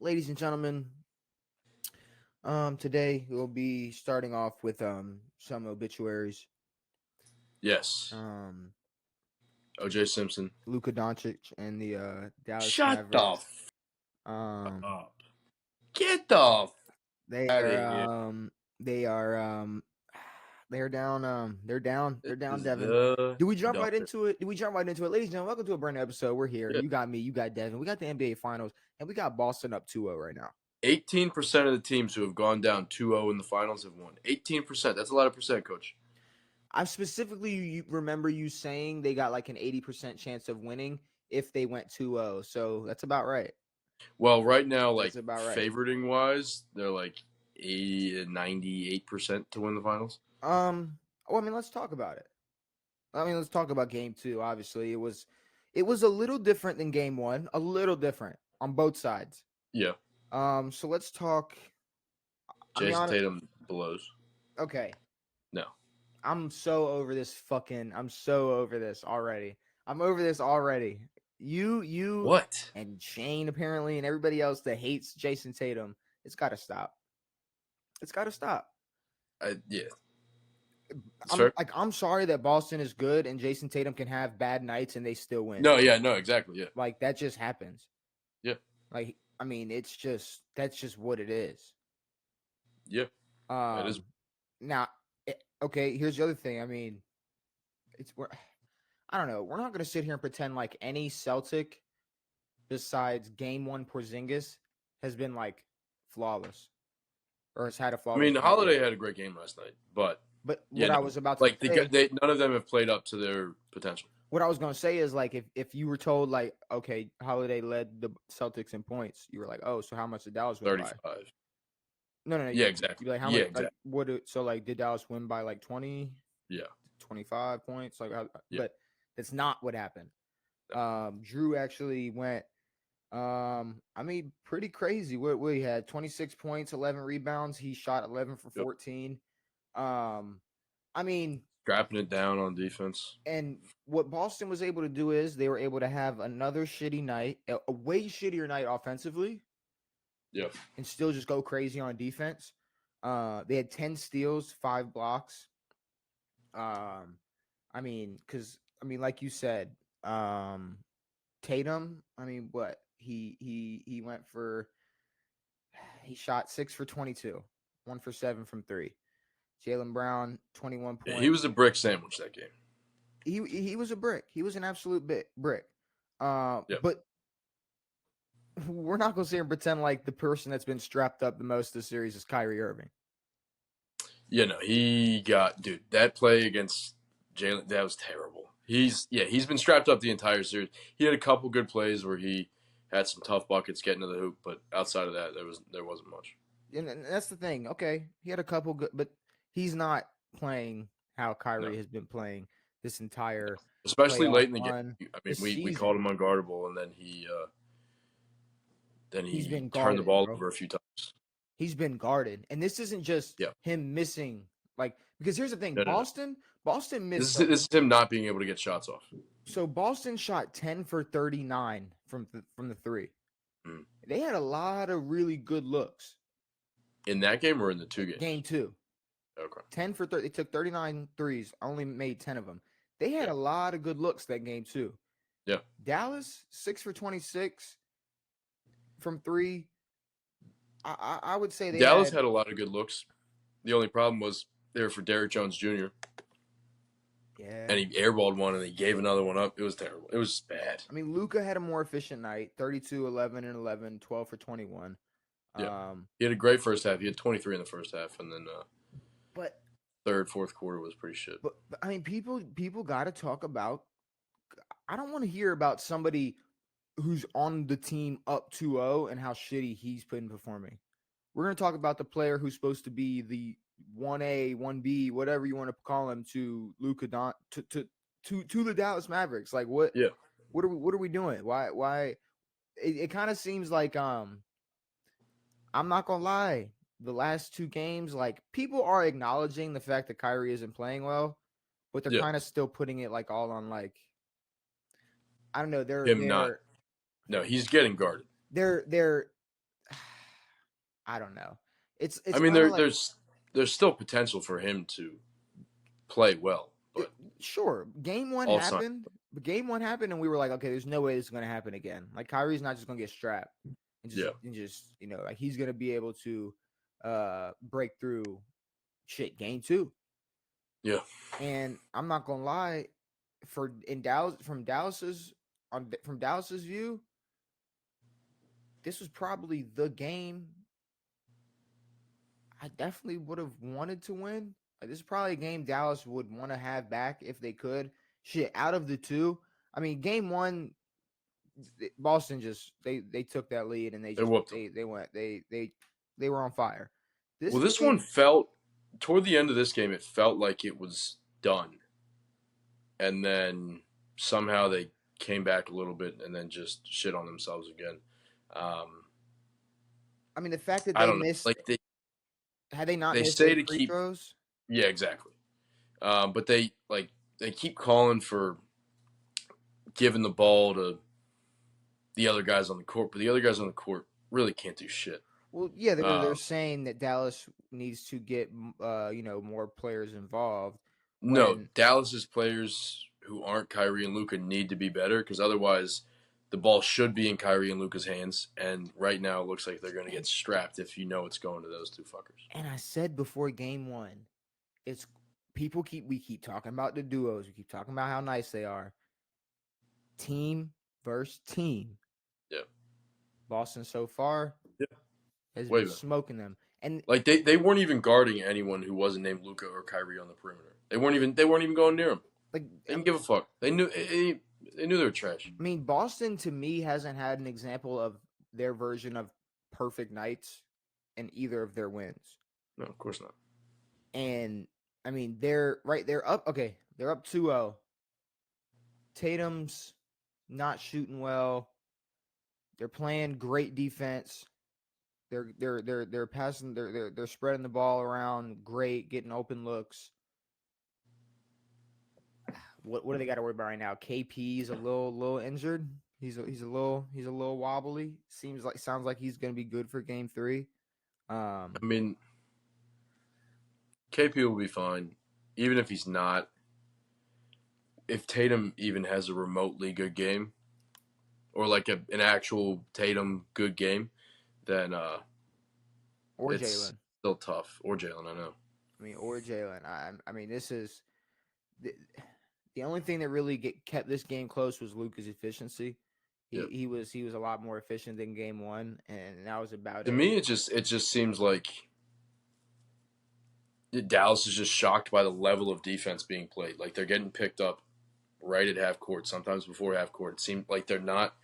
ladies and gentlemen, today we'll be starting off with some obituaries. Yes. Um, O.J. Simpson. Luka Doncic and the Dallas Shut the Mavericks. f Um, up. Get the f they out of are here. they are they're down This they're down, is Devin. the Do we jump right dumbest. into it? Ladies and gentlemen? Welcome to a brand new episode. We're here. Yeah. You got me, you got Devin. We got the NBA Finals, and we got Boston up 2-0 right now. 18% of the teams who have gone down 2-0 in the finals have won. 18%. That's a lot of percent, coach. I specifically remember you saying they got like an 80% chance of winning if they went 2-0. So that's about right. Well, right now, That's about right. favoriting wise, they're 98% to win the finals. Let's talk about it. Let's talk about game 2. Obviously, it was a little different than game 1, a little different on both sides. Yeah. So let's talk. Jason Tatum blows. Okay. No. I'm so over this already. I'm over this already. You What? and Shane apparently and everybody else that hates Jason Tatum, it's got to stop. It's got to stop. Yeah. I'm sorry that Boston is good and Jason Tatum can have bad nights and they still win. No, exactly, yeah. Like that just happens. Yeah. That's just what it is. Yeah. That is. Now, okay, here's the other thing. I don't know. We're not going to sit here and pretend like any Celtic besides game 1 Porzingis has been like flawless or has had a flawless. Holiday had a great game last night, but what I was about to say, none of them have played up to their potential. What I was going to say is like if you were told like, okay, Holiday led the Celtics in points, you were like, oh, so how much did Dallas win 35. by? No. Yeah, exactly. You'd be like, how much? Exactly. Like, did Dallas win by like 20? Yeah. 25 points? Like, yeah. But that's not what happened. Drew actually went. Pretty crazy. What he had 26 points, 11 rebounds. He shot 11 for 14. Strapping it down on defense. And what Boston was able to do is they were able to have another shitty night, a way shittier night offensively. Yep. And still just go crazy on defense. They had 10 steals, 5 blocks. Like you said, Tatum, he went for, he shot 6 for 22, 1 for 7 from 3. Jaylen Brown, 21 points. Yeah, he was a brick sandwich that game. He was a brick. He was an absolute brick. But we're not going to sit here and pretend like the person that's been strapped up the most of the series is Kyrie Irving. Yeah, no, that play against Jalen, that was terrible. He's been strapped up the entire series. He had a couple good plays where he had some tough buckets getting to the hoop, but outside of that, there wasn't much. And that's the thing. Okay, he had a couple good, but he's not playing how Kyrie has been playing this entire, especially late in the game. We called him unguardable, and then he's been turned the ball over a few times. He's been guarded, and this isn't just him missing. Because here's the thing, Boston missed. This is him not being able to get shots off. So Boston shot 10 for 39 from the 3. Mm. They had a lot of really good looks. In that game or in the 2 games? Game 2. Okay. 10 for 30. They took 39 threes, only made 10 of them. They had a lot of good looks that game too. Yeah. Dallas 6 for 26 from 3. I would say Dallas had a lot of good looks. The only problem was they were for Derrick Jones Jr. Yeah. And he airballed one and he gave another one up. It was terrible. It was bad. Luka had a more efficient night. 32, 11, and 11, 12 for 21. Yeah. He had a great first half. He had 23 in the first half, and then but third, fourth quarter was pretty shit. But people got to talk about. I don't want to hear about somebody who's on the team up 2-0 and how shitty he's been performing. We're going to talk about the player who's supposed to be the 1A, 1B, whatever you want to call him, to Luka to the Dallas Mavericks. Like what? Yeah. What are we doing? Why? It kind of seems like I'm not gonna lie. The last 2 games, like people are acknowledging the fact that Kyrie isn't playing well, but they're kind of still putting it like all on like. I don't know. No, he's getting guarded. They're I don't know. I It's mean, kind of like there's still potential for him to play well, but sure, game one all signs. happened, but game one happened, and we were like, okay, there's no way this is gonna happen again. Like Kyrie's not just gonna get strapped Yeah, and just like he's gonna be able to break through shit game two. yeah. And I'm not gonna lie, in Dallas from Dallas's view, this was probably the game I definitely would have wanted to win. Like, this is probably a game Dallas would want to have back if they could. Shit, out of the two, I mean, game one, Boston just they took that lead and they They just whooped him. they went they were on fire. This Well, this one game, felt toward the end of this game, it felt like it was done, and then somehow they came back a little bit and then just shit on themselves again. Um, I mean, the fact that I they don't know. missed, Like had they not they missed say those to free keep, throws, yeah, exactly. But they keep calling for giving the ball to the other guys on the court, but the other guys on the court really can't do shit. well, yeah, they're Um, saying that Dallas needs to get more players involved. no, When Dallas's players who aren't Kyrie and Luka need to be better because otherwise the ball should be in Kyrie and Luka's hands. And right now it looks like they're going to get strapped if you know it's going to those two fuckers. and I said before game one, it's we keep talking about the duos, we keep talking about how nice they are. Team versus team. Yeah. Boston so far Yeah. has Way been better. smoking them. And Like they weren't even guarding anyone who wasn't named Luka or Kyrie on the perimeter. They weren't even going near him. like They didn't give a fuck. They knew they were trash. I mean, Boston to me hasn't had an example of their version of perfect nights in either of their wins. No, of course not. And I mean, they're up okay, they're up 2-0. Tatum's not shooting well. They're playing great defense. They're passing they're spreading the ball around great, getting open looks. What do they got to worry about right now? KP's a little injured. He's a little wobbly. Sounds like he's gonna be good for game three. I mean, KP will be fine, even if he's not. If Tatum even has a remotely good game, or like an actual Tatum good game, then Or it's Jalen. still tough. Or Jalen, I know. I mean, or Jalen. I mean, this is the, the only thing that really kept this game close was Luka's efficiency. Yeah. He was a lot more efficient than game one, and that was about To it. me, it just seems like Dallas is just shocked by the level of defense being played. Like they're getting picked up right at half court, sometimes before half court. It seemed like they're not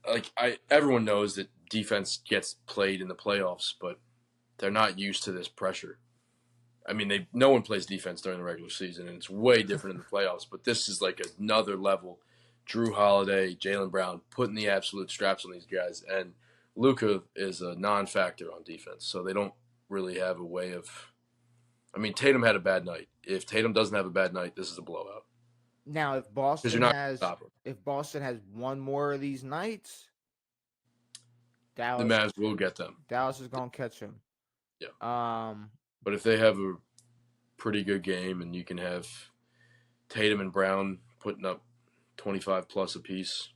like everyone knows that defense gets played in the playoffs, but they're not used to this pressure. I mean, no one plays defense during the regular season, and it's way different in the playoffs. But this is like another level. Drew Holiday, Jaylen Brown putting the absolute straps on these guys, and Luka is a non-factor on defense, so they don't really have a way of. I mean, Tatum had a bad night. If Tatum doesn't have a bad night, this is a blowout Now, because you're not going to stop him. if Boston has one more of these nights, The Dallas Mavs will get them. Dallas is gonna catch him. Yeah. Um, But if they have a pretty good game and you can have Tatum and Brown putting up 25 plus apiece,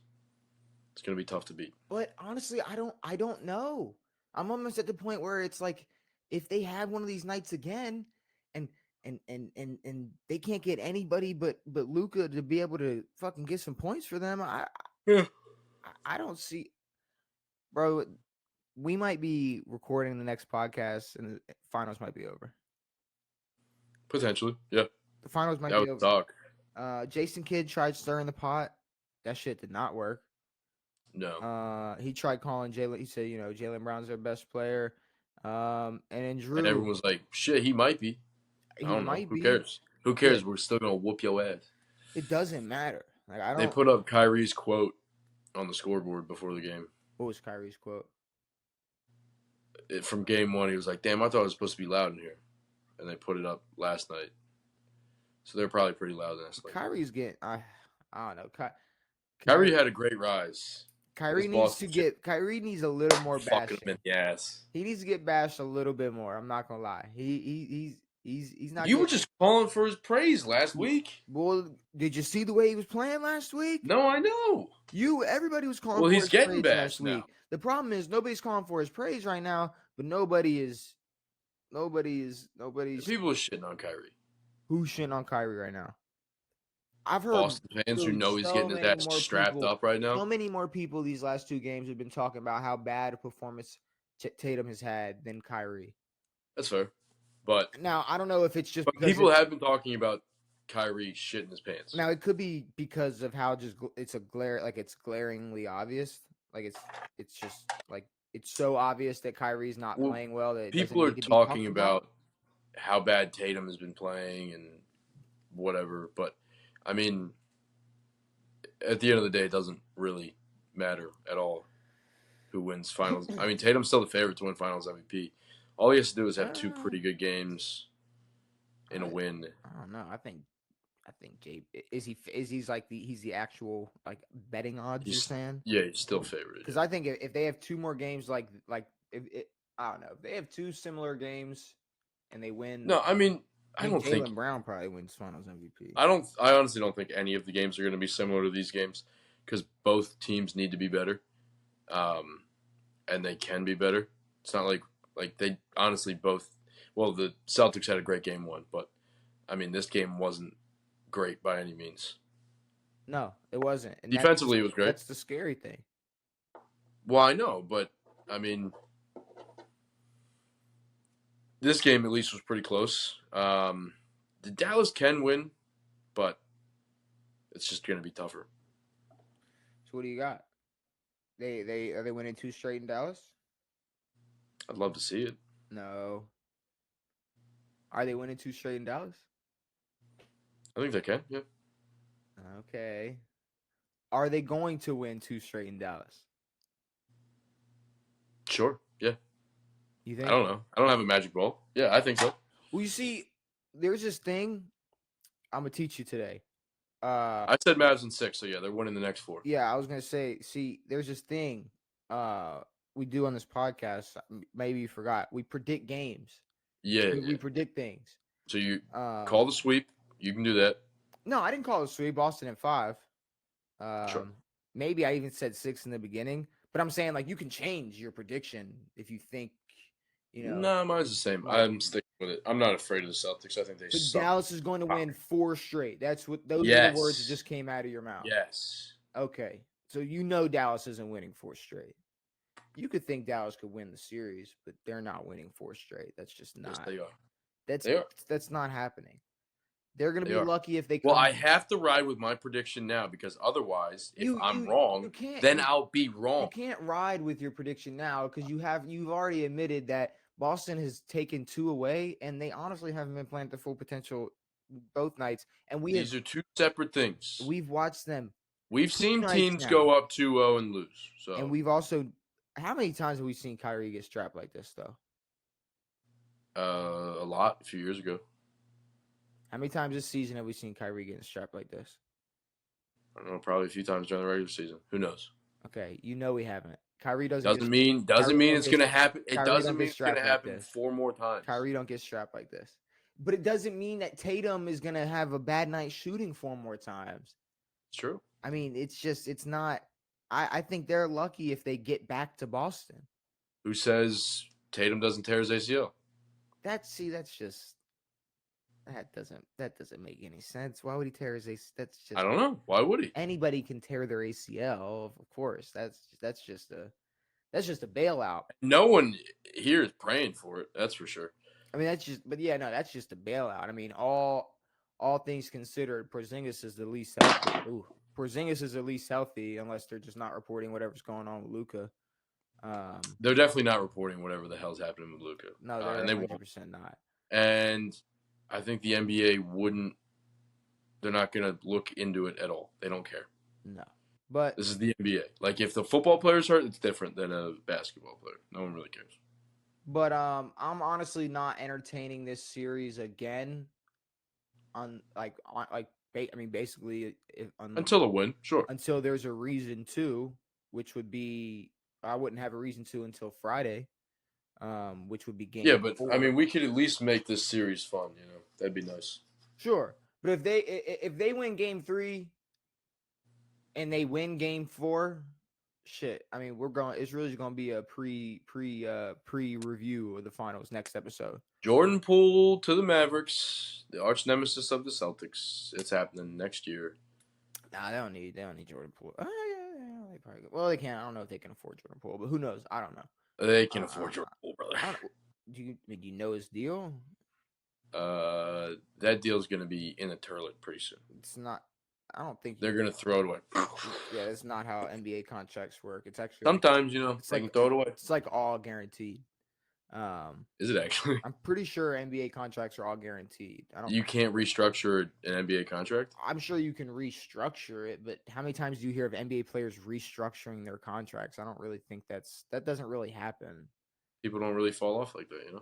it's going to be tough to beat. but honestly, I don't know. I'm almost at the point where it's like if they have one of these nights again, and and they can't get anybody but Luca to be able to fucking get some points for them. Yeah. I don't see, bro. We might be recording the next podcast, and the finals might be over. Potentially, yeah. The finals might That be would over. suck. Jason Kidd tried stirring the pot. That shit did not work. No. He tried calling Jalen. He said, Jalen Brown's their best player. And then And Drew, everyone was like, shit, he might be. I he don't know. might Who be, cares? Who cares? but We're still going to whoop your ass. it doesn't matter. Like I They don't. put up Kyrie's quote on the scoreboard before the game. What was Kyrie's quote? From game one, he was like, damn, I thought it was supposed to be loud in here. And they put it up last night. So they're probably pretty loud last night. Kyrie's getting. I don't know. Kyrie had a great rise. This Boston shit Kyrie needs a little more fucking him in bashing. the ass. He needs to get bashed a little bit more. I'm not gonna lie. He's not You were getting. just calling for his praise last week. Well, did you see the way he was playing last week? No, I know. Everybody was calling Well, for he's his getting praise last bashed now. week. The problem is nobody's calling for his praise right now, but nobody's People are shitting on Kyrie. who's shitting on Kyrie right now. I've heard Boston fans who know he's getting his ass strapped up right now. So many more people these last 2 games have been talking about how bad a performance Tatum has had than Kyrie. That's fair. But now I don't know if it's just because people have been talking about Kyrie shitting his pants. Now it could be because of how it's glaringly obvious. Like it's just like it's so obvious that Kyrie's not playing well that people are talking about how bad Tatum has been playing and whatever. But I mean, at the end of the day, it doesn't really matter at all who wins finals. I mean, Tatum's still the favorite to win finals MVP. All he has to do is have 2 pretty good games and a win. I don't know. I think Jay is he's like he's the actual like betting odds you're saying? Yeah, he's still favored. Because I think if they have 2 more games I don't know, if they have 2 similar games and they win. No, I mean, I don't think think Brown probably wins finals MVP. I honestly don't think any of the games are going to be similar to these games because both teams need to be better. And they can be better. It's not like they honestly both. Well, the Celtics had a great game 1, but I mean this game wasn't great by any means. No, it wasn't. And defensively, it was great. That's the scary thing. Well, I know, but I mean, this game at least was pretty close. The Dallas can win, but it's just going to be tougher. So what do you got? Are they winning 2 straight in Dallas? I'd love to see it. No. Are they winning 2 straight in Dallas? I think they can. Yeah. Okay. Are they going to win 2 straight in Dallas? Sure. Yeah. You think? I don't know. I don't have a magic ball. Yeah, I think so. Well, you see, there's this thing I'm gonna teach you today. I said Mavs in 6, so yeah, they're winning the next 4. Yeah, I was gonna say. See, there's this thing we do on this podcast. Maybe you forgot. We predict games. Yeah. We predict things. So you call the sweep. You can do that. No, I didn't call it a sweep. Boston at 5. Sure. Maybe I even said 6 in the beginning. But I'm saying like you can change your prediction if you think, No, mine's the same. I'm sticking with it. I'm not afraid of the Celtics. I think they suck. Dallas is going to win 4 straight. That's what those are the words that just came out of your mouth. Yes. Okay. So Dallas isn't winning 4 straight. You could think Dallas could win the series, but they're not winning 4 straight. That's just not. Yes, they are. That's not happening. They're going to be lucky if they come. Well, I have to ride with my prediction now because otherwise, if I'm wrong, then I'll be wrong. You can't ride with your prediction now because you've already admitted that Boston has taken 2 away, and they honestly haven't been playing at their full potential both nights. And these are 2 separate things. We've watched them. We've seen teams go up 2-0 and lose. So, and we've also, how many times have we seen Kyrie get strapped like this, though? A lot. A few years ago. How many times this season have we seen Kyrie getting strapped like this? I don't know. Probably a few times during the regular season. Who knows? Okay, we haven't. Kyrie doesn't mean it's going to happen. It doesn't mean it's going to happen 4 more times. Kyrie don't get strapped like this. But it doesn't mean that Tatum is going to have a bad night shooting 4 more times. It's true. I mean, it's not. I think they're lucky if they get back to Boston. Who says Tatum doesn't tear his ACL? That doesn't make any sense. Why would he tear his ACL? That's just. I don't know. Why would he? Anybody can tear their ACL, of course. That's just a bailout. No one here is praying for it. That's for sure. I mean, that's just a bailout. I mean, all things considered, Porzingis is the least healthy. Ooh, Porzingis is the least healthy unless they're just not reporting whatever's going on with Luka. They're definitely not reporting whatever the hell's happening with Luka. No, they're 100% not. And I think the NBA wouldn't. They're not going to look into it at all. They don't care. No, but this is the NBA. Like if the football player's hurt, it's different than a basketball player. No one really cares. But I'm honestly not entertaining this series again. Basically, until a win, sure. Until there's a reason to, which would be I wouldn't have a reason to until Friday, which would be Yeah, game but I 4. mean, we could at least make this series fun. That'd be nice. Sure, but if they win game 3 and they win game 4, shit. I mean, it's really going to be a pre review of the finals next episode. Jordan Poole to the Mavericks, the arch nemesis of the Celtics. It's happening next year. Nah, they don't need Jordan Poole. Yeah, they probably. Well, they can't. I don't know if they can afford Jordan Poole, but who knows? I don't know. They can afford Jordan Poole, brother. Do you know his deal? That deal's gonna be in the toilet pretty soon. It's not. I don't think they're gonna throw it away. Yeah, that's not how NBA contracts work. It's actually sometimes they can throw it away. It's like all guaranteed. Is it actually? I'm pretty sure NBA contracts are all guaranteed. You can't restructure an NBA contract? I'm sure you can restructure it, but how many times do you hear of NBA players restructuring their contracts? I don't really think that doesn't really happen. People don't really fall off like that,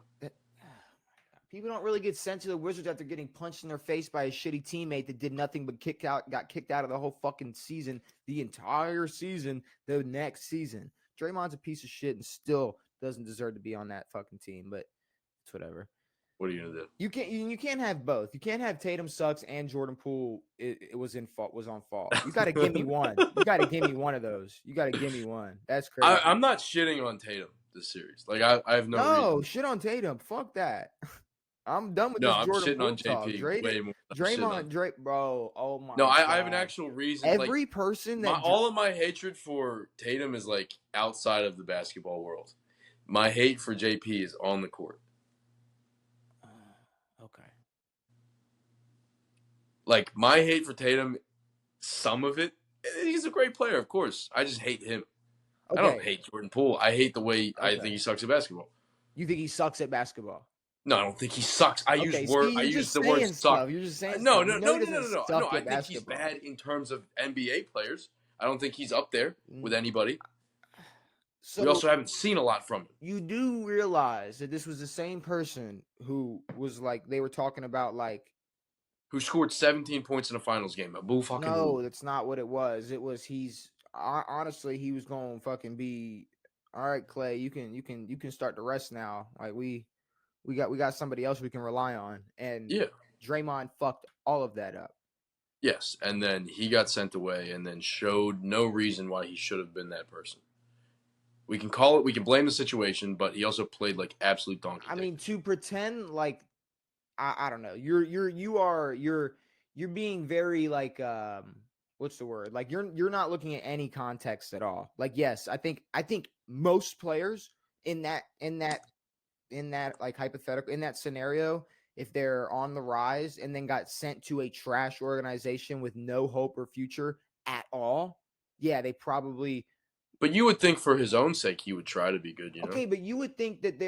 People don't really get sent to the Wizards after getting punched in their face by a shitty teammate that did nothing but got kicked out of the whole fucking season, the entire season, the next season. Draymond's a piece of shit and still doesn't deserve to be on that fucking team, but it's whatever. What are you gonna do? You can't have both. You can't have Tatum sucks and Jordan Poole was on fault. You got to give me one. You got to give me one of those. You got to give me one. That's crazy. I'm not shitting on Tatum this series. Like I have no reason. Shit on Tatum. Fuck that. I'm done with this I'm Jordan shitting Poole on JP talk. way more. Draymond, bro. Oh my. No, God. I have an actual reason. Every person that all of my hatred for Tatum is like outside of the basketball world. My hate for JP is on the court. Okay. Like my hate for Tatum, some of it, he's a great player, of course. I just hate him. Okay. I don't hate Jordan Poole. I hate the way I think he sucks at basketball. You think he sucks at basketball? No, I don't think he sucks. I use the word suck. You're just saying no. I think he's bad in terms of NBA players. I don't think he's up there with anybody. So we also haven't seen a lot from him. You do realize that this was the same person who was like they were talking about who scored 17 points in a finals game. No, that's not what it was. It was honestly he was going to fucking be all right, Clay. You can start the rest now. Like we got somebody else we can rely on. And Draymond fucked all of that up. Yes, and then he got sent away and then showed no reason why he should have been that person. We can blame the situation, but he also played like absolute donkey. I mean, to pretend like I don't know. You're being very like what's the word? Like you're not looking at any context at all. Like yes, I think most players in that like hypothetical in that scenario, if they're on the rise and then got sent to a trash organization with no hope or future at all, yeah, they probably. But you would think for his own sake he would try to be good, Okay, but you would think that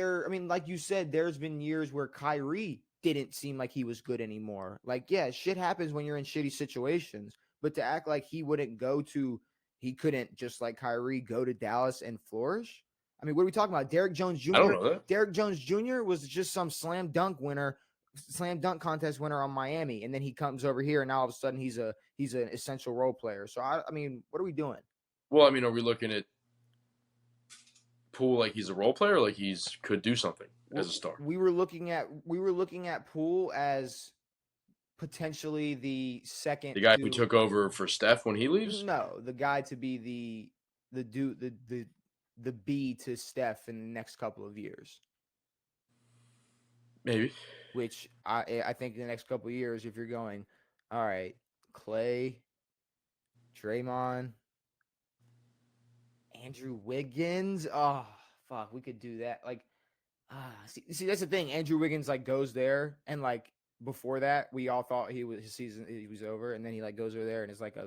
like you said, there's been years where Kyrie didn't seem like he was good anymore. Like, yeah, shit happens when you're in shitty situations, but to act like he couldn't just like Kyrie go to Dallas and flourish. I mean, what are we talking about? Derrick Jones Jr. I don't know that. Derrick Jones Jr. was just some slam dunk contest winner on Miami, and then he comes over here, and now all of a sudden he's an essential role player. So I mean, what are we doing? Well, I mean, are we looking at Poole like he's a role player, or like he's could do something as a star? We were looking at Poole as potentially the second, the guy who took over for Steph when he leaves. No, the guy to be the B to Steph in the next couple of years. Maybe. Which I think in the next couple of years, if you're going, all right, Clay, Draymond, Andrew Wiggins. Oh, fuck, we could do that. Like, see, that's the thing. Andrew Wiggins like goes there, and like before that, we all thought his season was over, and then he like goes over there and it's like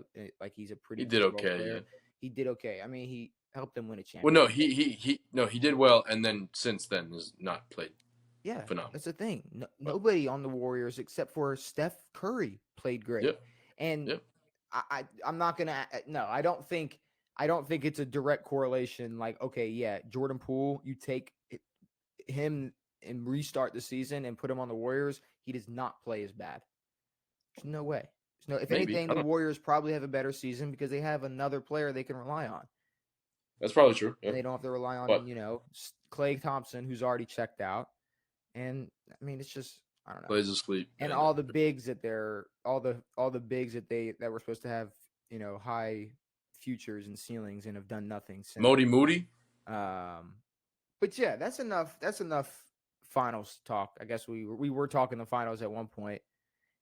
he's a pretty. He did okay. Player. Yeah. He did okay. I mean, he helped them win a championship. Well, no, he did well, and then since then has not played. Yeah, phenomenal. That's the thing. Nobody on the Warriors except for Steph Curry played great. Yep. And yep. I'm not gonna. No, I don't think it's a direct correlation. Like, okay, yeah, Jordan Poole, you take him and restart the season and put him on the Warriors, he does not play as bad. There's no way. If anything, the Warriors probably have a better season because they have another player they can rely on. That's probably true. Yeah. and they don't have to rely on But Klay Thompson, who's already checked out. And I mean, it's just I don't know. plays asleep. And all the bigs that were supposed to have high futures and ceilings and have done nothing since. Moody. But yeah, that's enough. That's enough finals talk. I guess we were talking the finals at one point,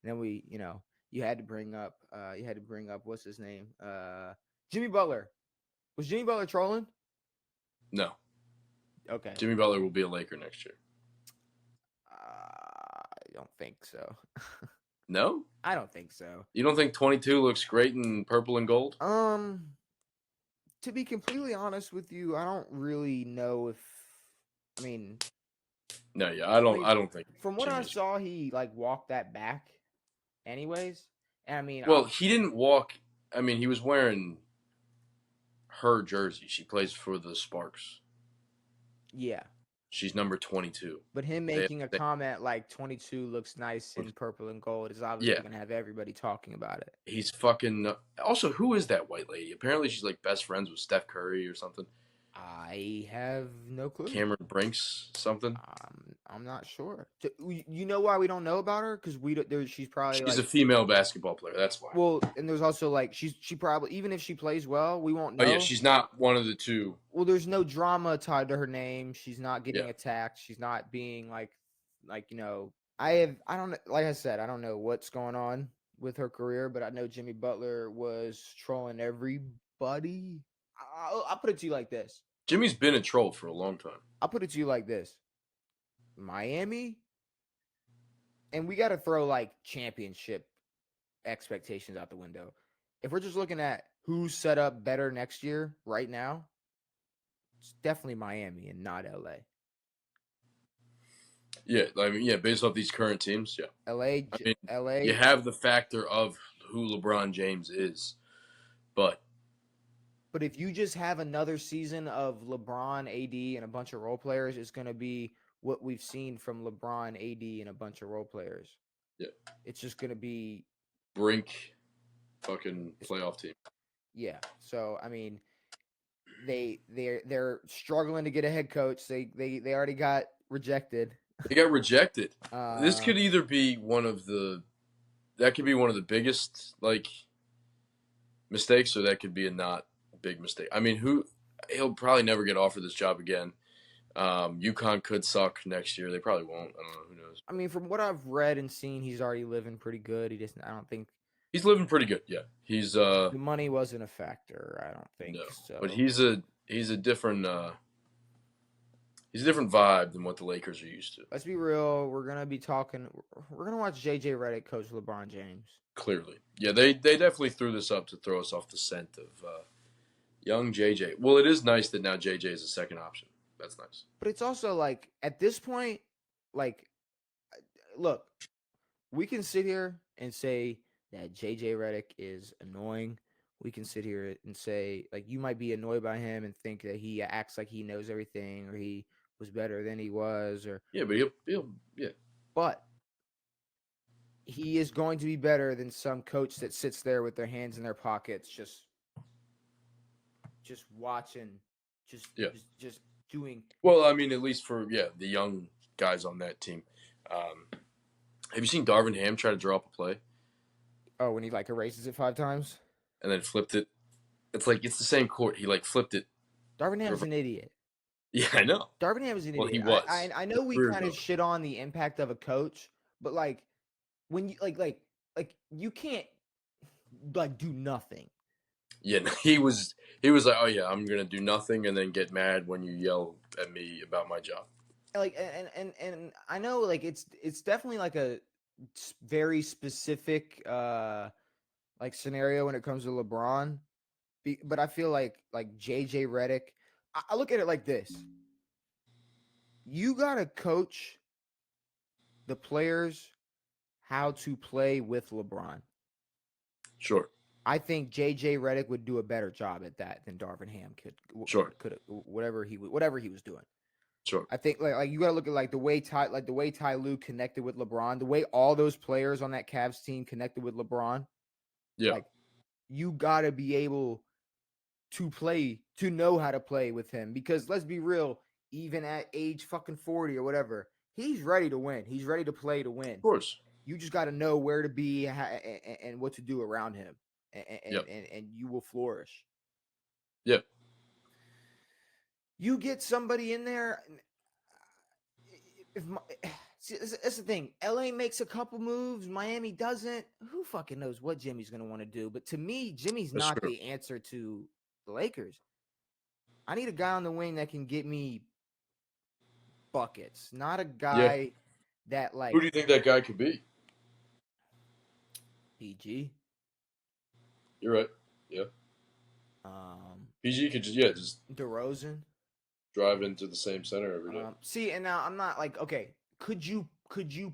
and then you had to bring up what's his name, Jimmy Butler. Was Jimmy Butler trolling? No. Okay. Jimmy Butler will be a Laker next year. I don't think so. No? I don't think so. You don't think 22 looks great in purple and gold? To be completely honest with you, I don't really know if. I mean, no, yeah, I don't think. From what I saw, he walked that back, anyways. And I mean, well, he didn't walk. I mean, he was wearing her jersey. She plays for the Sparks. Yeah. She's number 22. But him making a comment like 22 looks nice in purple and gold is obviously going to have everybody talking about it. He's fucking... Also, who is that white lady? Apparently she's like best friends with Steph Curry or something. I have no clue. Cameron Brinks, something. I'm not sure. You know why we don't know about her? Because she's probably a female basketball player. That's why. Well, and there's also she probably, even if she plays well, we won't know. Oh yeah, she's not one of the two. Well, there's no drama tied to her name. She's not getting attacked. She's not being I don't know. Like I said, I don't know what's going on with her career, but I know Jimmy Butler was trolling everybody. I'll put it to you like this. Jimmy's been a troll for a long time. I'll put it to you like this. Miami, and we got to throw championship expectations out the window. If we're just looking at who's set up better next year right now, it's definitely Miami and not LA. Yeah, I mean, based off these current teams, yeah. LA. You have the factor of who LeBron James is, but if you just have another season of LeBron, AD, and a bunch of role players, it's going to be what we've seen from LeBron, AD, and a bunch of role players. Yeah. It's just going to be brink fucking playoff team. Yeah. So, I mean, they're struggling to get a head coach. They already got rejected. They got rejected. This could either be one of the biggest mistakes, or that could be a not big mistake. I mean, he'll probably never get offered this job again. UConn could suck next year. They probably won't. I don't know. Who knows? I mean, from what I've read and seen, he's already living pretty good. I don't think he's living pretty good. Yeah, he's the money wasn't a factor. I don't think so. But he's a different vibe than what the Lakers are used to. Let's be real. We're gonna watch JJ Redick coach LeBron James. Clearly, yeah. They definitely threw this up to throw us off the scent of young JJ. Well, it is nice that now JJ is a second option. That's nice. But it's also at this point, look, we can sit here and say that JJ Redick is annoying. We can sit here and say you might be annoyed by him and think that he acts like he knows everything or he was better than he was, or but he'll But he is going to be better than some coach that sits there with their hands in their pockets, just watching, just doing. Well, I mean, at least for the young guys on that team. Have you seen Darvin Ham try to draw up a play? Oh, when he erases it 5 times and then flipped it. It's it's the same court. He flipped it. Darvin Ham's an idiot. Yeah, I know. Darvin Ham is an idiot. Well, he was. I know we kind of shit on the impact of a coach, but when you you can't do nothing. Yeah, he was like, oh yeah, I'm gonna do nothing, and then get mad when you yell at me about my job. And I know it's definitely a very specific scenario when it comes to LeBron, but I feel like JJ Redick. I look at it like this: you gotta coach the players how to play with LeBron. Sure. I think JJ Redick would do a better job at that than Darvin Ham could. Sure. Could whatever he was doing. Sure. I think you got to look at the way Ty Lue connected with LeBron, the way all those players on that Cavs team connected with LeBron. Yeah. You got to be able to know how to play with him. Because let's be real, even at age fucking 40 or whatever, he's ready to win. He's ready to play to win. Of course. You just got to know where to be and what to do around him, Yep. and you will flourish. Yep. You get somebody in there. If my, see, that's the thing. LA makes a couple moves, Miami doesn't. Who fucking knows what Jimmy's gonna want to do? But to me, Jimmy's That's not true. the answer to the Lakers. I need a guy on the wing that can get me buckets, not a Yeah. guy that Who like do you think that guy could be? PG. You're right. Yeah. PG could just DeRozan. drive into the same center every day. See, and now I'm not like, okay, could you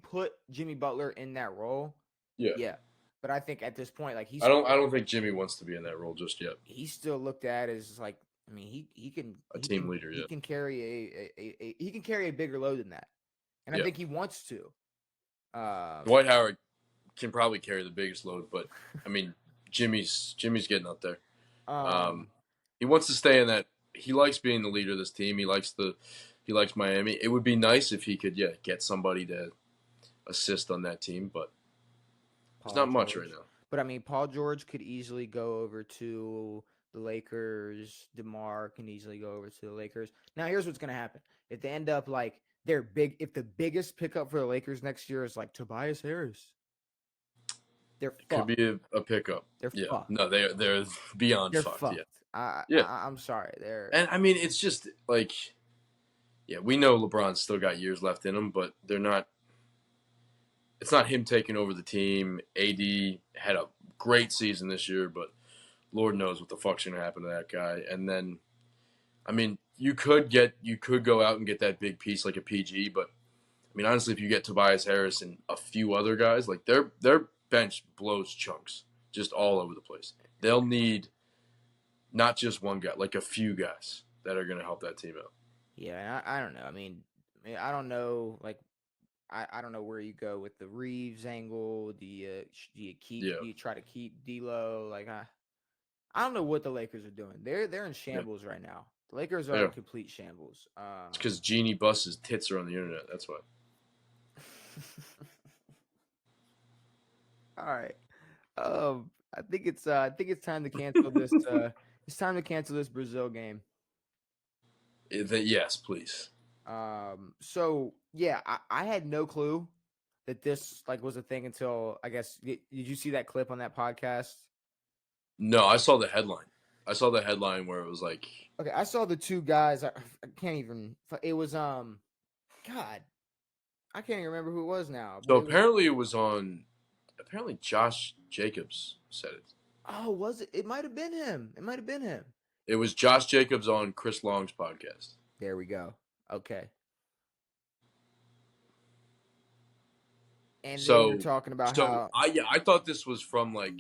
put Jimmy Butler in that role? Yeah. Yeah. But I think at this point, like I don't think Jimmy wants to be in that role just yet. he's still looked at as like, I mean, he can Team leader. he Yeah. can carry he can carry a bigger load than that, and I Yeah. think he wants to. Dwight Howard can probably carry the biggest load, but I mean, Jimmy's getting up there. He wants to stay in that. He likes being the leader of this team. He likes Miami. It would be nice if he could get somebody to assist on that team, but there's not much right now. But I mean, Paul George could easily go over to the Lakers. DeMar can easily go over to the Lakers. Now, here's what's gonna happen: if they end up like if the biggest pickup for the Lakers next year is like Tobias Harris, they're fucked. Could be a pickup. They're fucked. No, they're beyond They're fucked. fucked. Yeah. I'm sorry. And I mean, it's just like, we know LeBron's still got years left in him, but they're not. It's not him taking over the team. AD had a great season this year, but Lord knows what the fuck's gonna happen to that guy. And then, I mean, you could go out and get that big piece like a PG, but I mean, honestly, if you get Tobias Harris and a few other guys, like their bench blows chunks just all over the place. They'll need not just one guy, like a few guys that are gonna help that team out. Yeah, I don't know. I mean, I don't know. Like, I don't know where you go with the Reeves angle. Do you try to keep D'Lo? Like, I don't know what the Lakers are doing. They're in shambles right now. The Lakers are in complete shambles. It's because Jeannie Buss's tits are on the internet. That's why. All right. I think it's time to cancel this. It's time to cancel this Brazil game. Yes, please. So yeah, I had no clue that this like was a thing until I guess did you see that clip on that podcast? No, I saw the headline. I saw the headline where it was like, okay, I saw the two guys. I can't even. It was God, I can't even remember who it was now. So apparently it was on. Apparently Josh Jacobs said it. Oh, was it? It might have been him. It might have been him. It was Josh Jacobs on Chris Long's podcast. There we go. Okay. And so we were talking about how I thought this was from like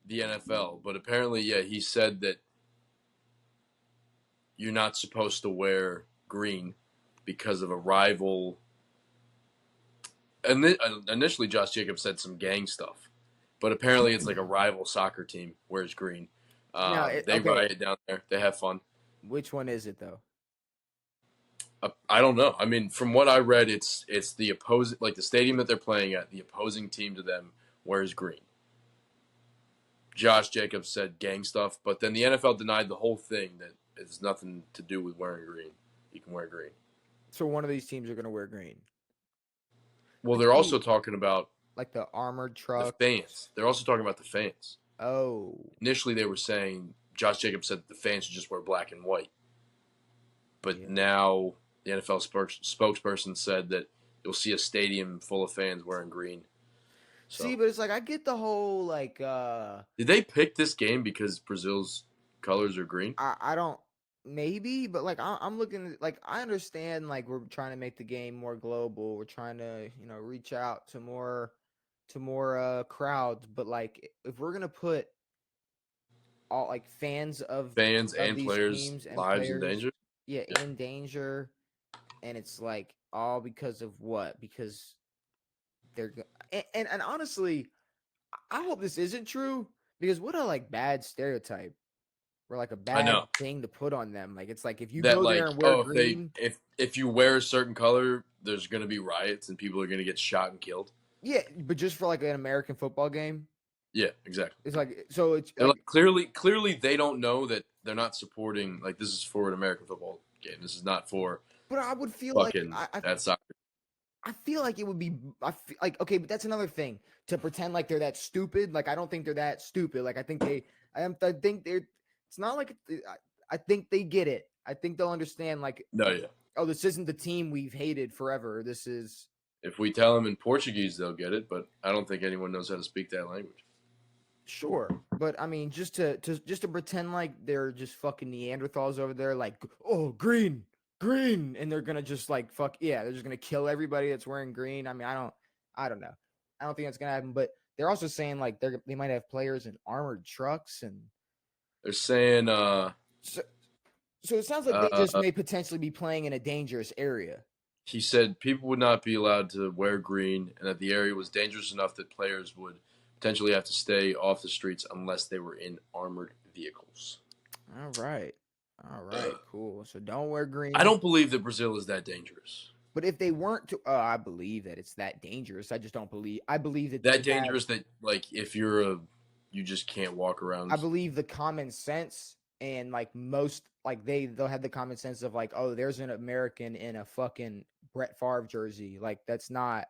the NFL, but apparently, he said that you're not supposed to wear green because of a rival. And initially, Josh Jacobs said some gang stuff, but apparently, it's like a rival soccer team wears green. They riot down there. They have fun. Which one is it though? I don't know. I mean, from what I read, it's the opposing, like the stadium that they're playing at. The opposing team to them wears green. Josh Jacobs said gang stuff, but then the NFL denied the whole thing that it's nothing to do with wearing green. You can wear green. So one of these teams are going to wear green. Well, they're also talking about like the armored truck. The fans. They're also talking about the fans. Oh. Initially, they were saying Josh Jacobs said that the fans should just wear black and white, but now the NFL spokesperson said that you'll see a stadium full of fans wearing green. So. See, but it's like I get the whole like. Did they pick this game because Brazil's colors are green? I don't. Maybe, but like I'm looking like I understand like we're trying to make the game more global. We're trying to reach out to more crowds. But like if we're gonna put all like fans and players' lives in danger, in danger, and it's like all because of what? Because they're and honestly, I hope this isn't true because what a like bad stereotype. We're like a I bad know thing to put on them. Like it's like if you that go like there and wear if they green, if you wear a certain color, there's gonna be riots and people are gonna get shot and killed. yeah, but just for like an American football game, Yeah, exactly. it's like so it's They're like like clearly they don't know that they're not supporting like this is for an American football game. This is not for but I would feel like fucking that soccer. I feel like it would be like okay, but that's another thing to pretend like they're that stupid. Like I don't think they're that stupid. Like I think they're. It's not like I think they get it. I think they'll understand. Like No, yeah. oh, this isn't the team we've hated forever. This is If we tell them in Portuguese, they'll get it, but I don't think anyone knows how to speak that language. sure, but I mean just to pretend like they're just fucking Neanderthals over there. Like oh green, green, and they're gonna just like fuck yeah, they're just gonna kill everybody that's wearing green. I mean I don't know. I don't think that's gonna happen. But they're also saying like they might have players in armored trucks and They're saying so, so it sounds like they just uh may potentially be playing in a dangerous area. he said people would not be allowed to wear green and that the area was dangerous enough that players would potentially have to stay off the streets unless they were in armored vehicles. All right. All right, cool. So don't wear I green. don't believe that Brazil is that dangerous. But if they weren't to, I believe that it's that dangerous. I just don't believe. I believe that That they have. dangerous that like if you just can't walk around. I believe the common sense and like most like they'll have the common sense of like oh there's an American in a fucking Brett Favre jersey like that's not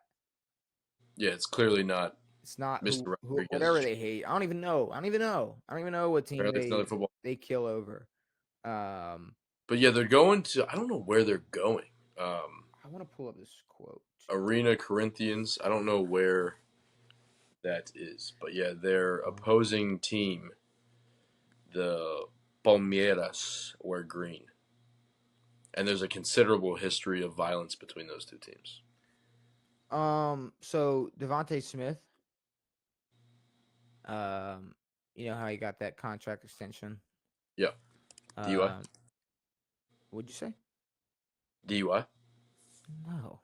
Yeah, it's clearly not it's not Mr. who whatever Rodriguez. they hate. I don't even know. I don't even know what team Apparently, it's another football. they kill over. Um, But yeah, they're going to. I don't know where they're going. Um, I want to pull up this quote. Arena Corinthians. I don't know where that is, but yeah, their opposing team, the Palmeiras, wear green, and there's a considerable history of violence between those two teams. So Devonta Smith, um, you know how he got that contract extension. Yeah, DUI, Um, what'd you say? DUI. No.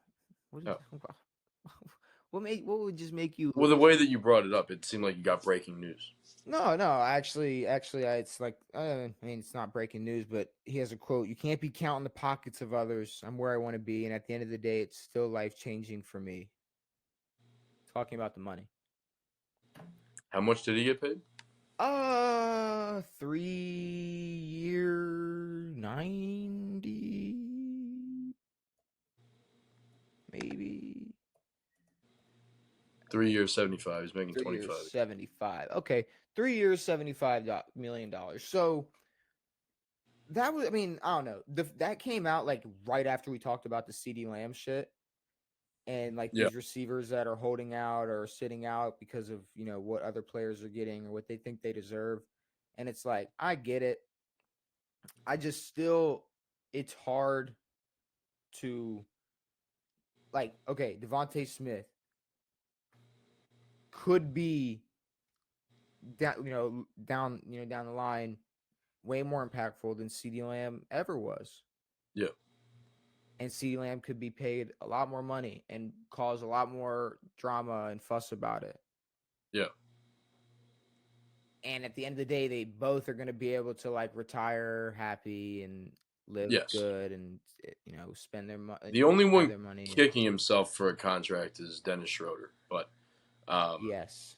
What did Oh, what would just make you well, the way that you brought it up, it seemed like you got breaking news. No, actually, it's like I mean, it's not breaking news, but he has a quote: "You can't be counting the pockets of others. I'm where I want to be, and at the end of the day, it's still life changing for me." Talking about the money. How much did he get paid? 3 year 90, maybe 3 years, 75. He's making 3 years 25. 75. Okay, 3 years $75 million. So that was, I mean, I don't know. That came out like right after we talked about the CD Lamb shit and like Yeah, these receivers that are holding out or sitting out because of, what other players are getting or what they think they deserve. And it's like, I get it. I just still, it's hard to like, okay, Devonta Smith could be down, down the line way more impactful than CD Lamb ever was. yeah, And CeeDee Lamb could be paid a lot more money and cause a lot more drama and fuss about it. yeah. And at the end of the day, they both are going to be able to like retire happy and live Yes. good and spend their money, The only have one their money. kicking himself for a contract is Dennis Schroeder. But Yes,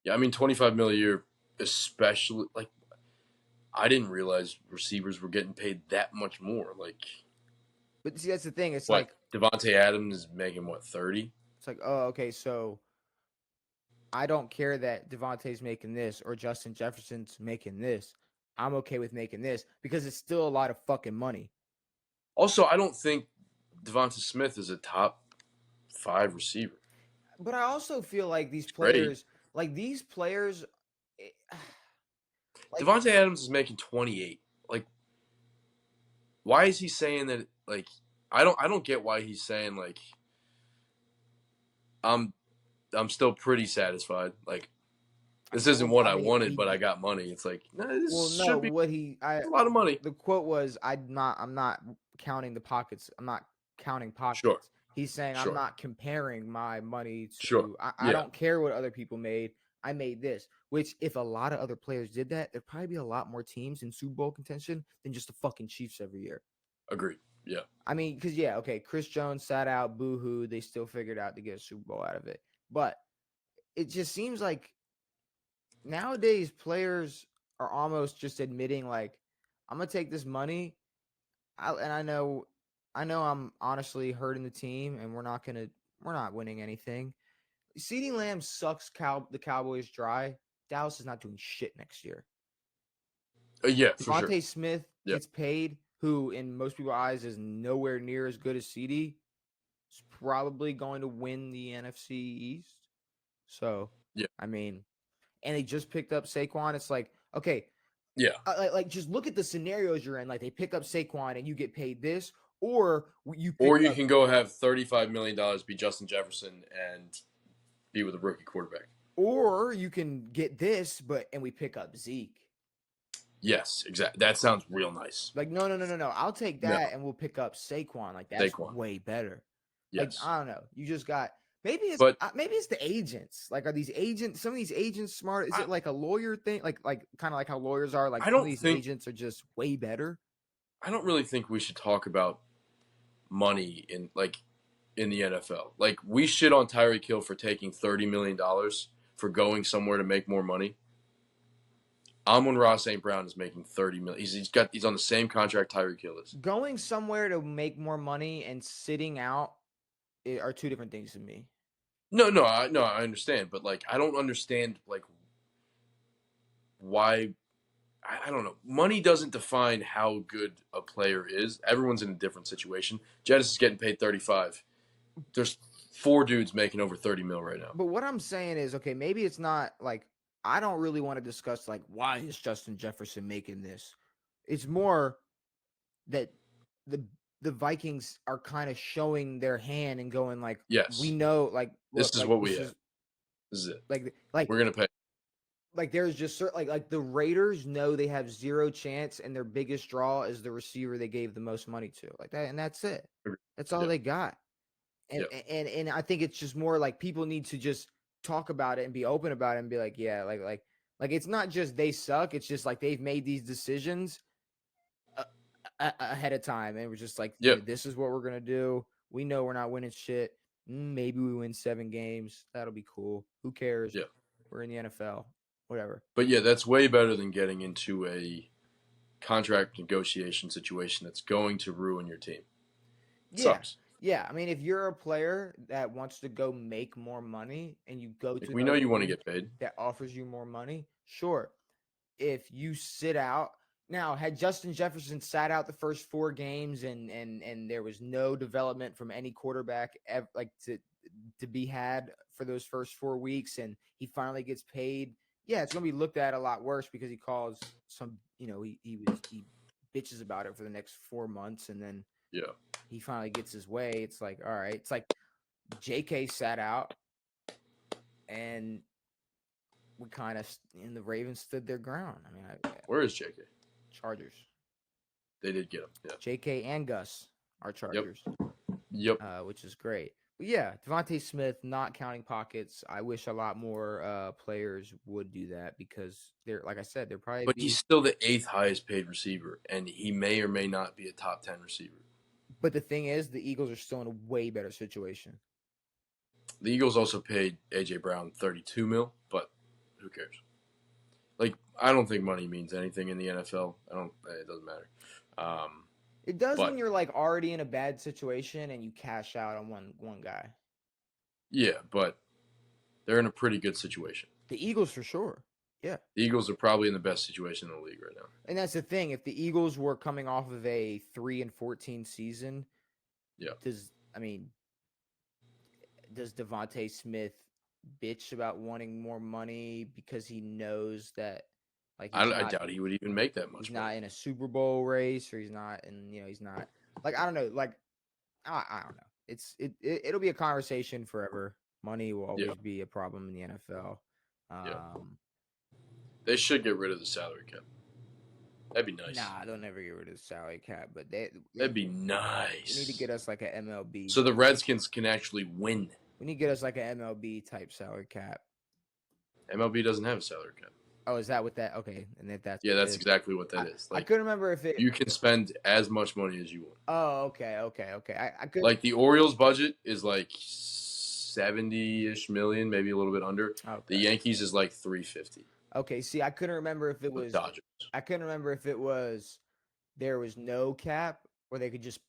yeah, I mean 25 million a year, especially like I didn't realize receivers were getting paid that much more. Like but see that's the thing. It's what like Devontae Adams is making what 30? oh okay, so I don't care that Devontae's making this or Justin Jefferson's making this. I'm okay with making this because it's still a lot of fucking money. Also, I don't think Devonta Smith is a top 5 receiver. But I also feel like Great. these players, eh, like Devontae Adams is making 28. Like why is he saying that like I don't get why he's saying like I'm I'm still pretty satisfied. Like this isn't what I I mean, wanted, but I got money. It's like well, this no, should be what a lot of money. the quote was, I'm not counting the pockets. I'm not counting Sure, pockets. He's saying I'm sure, not comparing my money sure. to. I Yeah, don't care what other people made. I made this. Which, if a lot of other players did that, there'd probably be a lot more teams in Super Bowl contention than just the fucking Chiefs every year. Agreed. Yeah. I mean, because okay, Chris Jones sat out, boo hoo. They still figured out to get a Super Bowl out of it, but it just seems like nowadays players are almost just admitting like, I'm gonna take this money, and I know I'm honestly hurting the team, and we're not winning anything. CeeDee Lamb sucks the Cowboys dry. Dallas is not doing shit next year. Yeah, for sure. Devonta Smith Yeah. gets paid, who in most people's eyes is nowhere near as good as CeeDee. Is probably going to win the NFC East. So, Yeah. I mean, and they just picked up Saquon. It's like, okay, Yeah. like just look at the scenarios you're in. Like they pick up Saquon and you get paid this, or you pick Or you up, can go have $35 million, be Justin Jefferson, and be with a rookie quarterback. or you can get this, and we pick up Zeke. Yes, exactly. That sounds real nice. Like, no. I'll take that and we'll pick up Saquon. Like, that's Saquon. way better. Yes. Like, I don't know. You just got maybe it's the agents. Like, are these agents? Some of these agents smart? Is it like a lawyer thing? Like kind of like how lawyers are. Like, some of these agents are just way better. I don't really think we should talk about money in the NFL. Like, we shit on Tyreek Hill for taking $30 million for going somewhere to make more money. Amon-Ra St. Brown is making $30 million. He's on the same contract Tyreek Hill is. Going somewhere to make more money and sitting out are two different things to me. No, I understand, but like, I don't understand like why. I don't know. Money doesn't define how good a player is. Everyone's in a different situation. Jettis is getting paid 35. There's 4 dudes making over 30 mil right now. But what I'm saying is, okay, maybe it's not like, I don't really want to discuss like, why is Justin Jefferson making this? It's more that the Vikings are kind of showing their hand and going like, yes, we know, like, this is what we have. This is it. Like we're gonna pay. Like, there's just certain, like the Raiders know they have zero chance, and their biggest draw is the receiver they gave the most money to, like that, and that's it. That's all they got. And I think it's just more like people need to just talk about it and be open about it and be like, yeah, like it's not just they suck. It's just like they've made these decisions ahead of time, and we're just like, this is what we're gonna do. We know we're not winning shit. Maybe we win 7 games. That'll be cool. Who cares? Yeah, we're in the NFL. Whatever. But yeah, that's way better than getting into a contract negotiation situation that's going to ruin your team. It sucks. Yeah, I mean, if you're a player that wants to go make more money and you go to, we know you want to get paid, that offers you more money, sure. If you sit out now, had Justin Jefferson sat out the first 4 games and there was no development from any quarterback like to be had for those first 4 weeks, and he finally gets paid, yeah, it's gonna be looked at a lot worse because he calls some, he bitches about it for the next 4 months, and then he finally gets his way. It's like, all right. It's like JK sat out, and we kind of, and the Ravens stood their ground. I mean, where is JK? Chargers. They did get him. Yeah. JK and Gus are Chargers. Yep. Which is great. But yeah, Devonta Smith not counting pockets. I wish a lot more players would do that, because they're, like I said, they're probably. But he's still the 8th highest paid receiver, and he may or may not be a top 10 receiver. But the thing is, the Eagles are still in a way better situation. The Eagles also paid A.J. Brown $32 million, but who cares? Like, I don't think money means anything in the NFL. It doesn't matter. It does when you're like already in a bad situation and you cash out on one guy. Yeah, but they're in a pretty good situation. The Eagles for sure. Yeah. The Eagles are probably in the best situation in the league right now. And that's the thing. If the Eagles were coming off of a 3-14 season, does Devonta Smith bitch about wanting more money because he knows that, like, I doubt he would even make that much. He's not in a Super Bowl race, or he's not in, he's not, like, I don't know, like, I don't know. It'll be a conversation forever. Money will always be a problem in the NFL. They should get rid of the salary cap. That'd be nice. Nah, they'll never get rid of the salary cap, but that'd be nice. We need to get us like an MLB. So the Redskins can actually win. We need to get us like an MLB type salary cap. MLB doesn't have a salary cap. Oh, is that what that? Okay, and if that's Yeah, what it that's is, exactly what that I, is. I Like, couldn't remember if it. you can spend as much money as you want. Oh, okay. I could. Like, the Orioles' budget is like 70-ish million, maybe a little bit under. The Okay. Yankees is like 350. Okay. See, I couldn't remember if it The was. Dodgers. I couldn't remember if it was there was no cap or they could just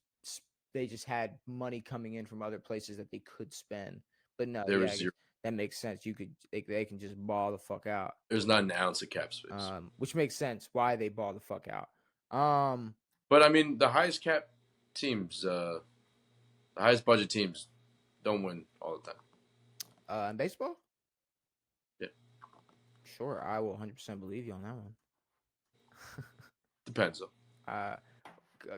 they just had money coming in from other places that they could spend. But no, There yeah, was I guess zero. that makes sense. You could they can just ball the fuck out. There's not an ounce of cap space. Which makes sense why they ball the fuck out. But I mean, the highest cap teams, the highest budget teams, don't win all the time. In baseball, Yeah, sure, I will 100% believe you on that one. depends though.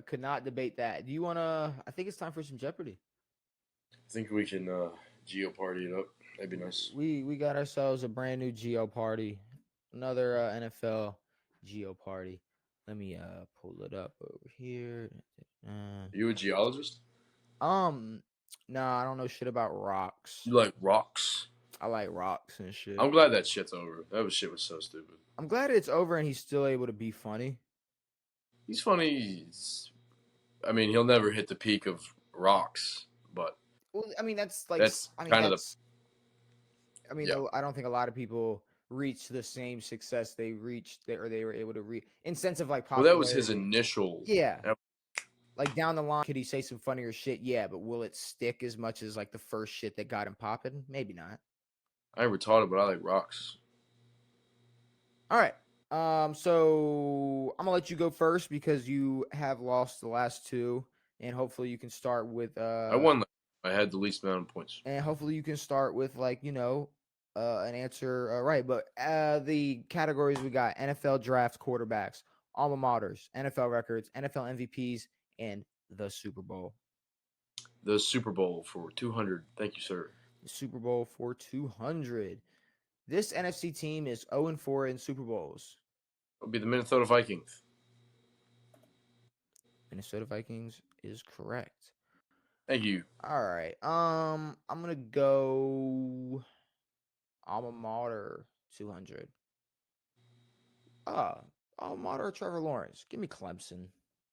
Could not debate that. Do you wanna? I think it's time for some Jeopardy. I think we can Jeopardy it up. That'd be nice. We got ourselves a brand new Jeopardy, another NFL Jeopardy. Let me pull it up over here. You a geologist? No, I don't know shit about rocks. You like rocks? I like rocks and shit. I'm glad that shit's over. Shit was so stupid. I'm glad it's over and he's still able to be funny. He's funny. I mean, he'll never hit the peak of rocks, but Well, I mean that's like that's I mean kind of that's I mean yeah. I don't think a lot of people reach the same success they reached or they were able to reach in sense of like Well, that was popularity. his initial. Yeah. Like down the line, could he say some funnier shit? Yeah, but will it stick as much as like the first shit that got him popping? Maybe not. I never taught it, but I like rocks. All right. So I'm gonna let you go first because you have lost the last two, and hopefully you can start with I won. I had the least amount of points. and hopefully you can start with like an answer right. But the categories we got: NFL draft quarterbacks, alma maters, NFL records, NFL MVPs, and the Super Bowl. The Super Bowl for 200. Thank you, sir. The Super Bowl for 200. This NFC team is 0-4 in Super Bowls. It'll be the Minnesota Vikings. Minnesota Vikings is correct. Thank you. All right. I'm gonna go alma mater 200. Alma mater Trevor Lawrence. Give me Clemson.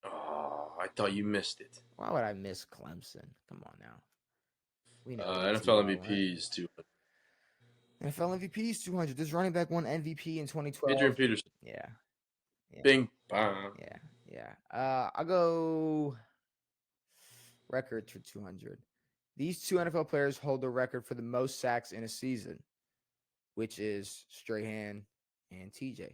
Oh, I thought you missed it. Why would I miss Clemson? Come on now. We know NFL MVP is 200. NFL MVP is 200. This running back won MVP in 2012. Adrian Peterson. Yeah. Bing bang. Yeah. I'll go record for 200. These two NFL players hold the record for the most sacks in a season, which is Strahan and TJ.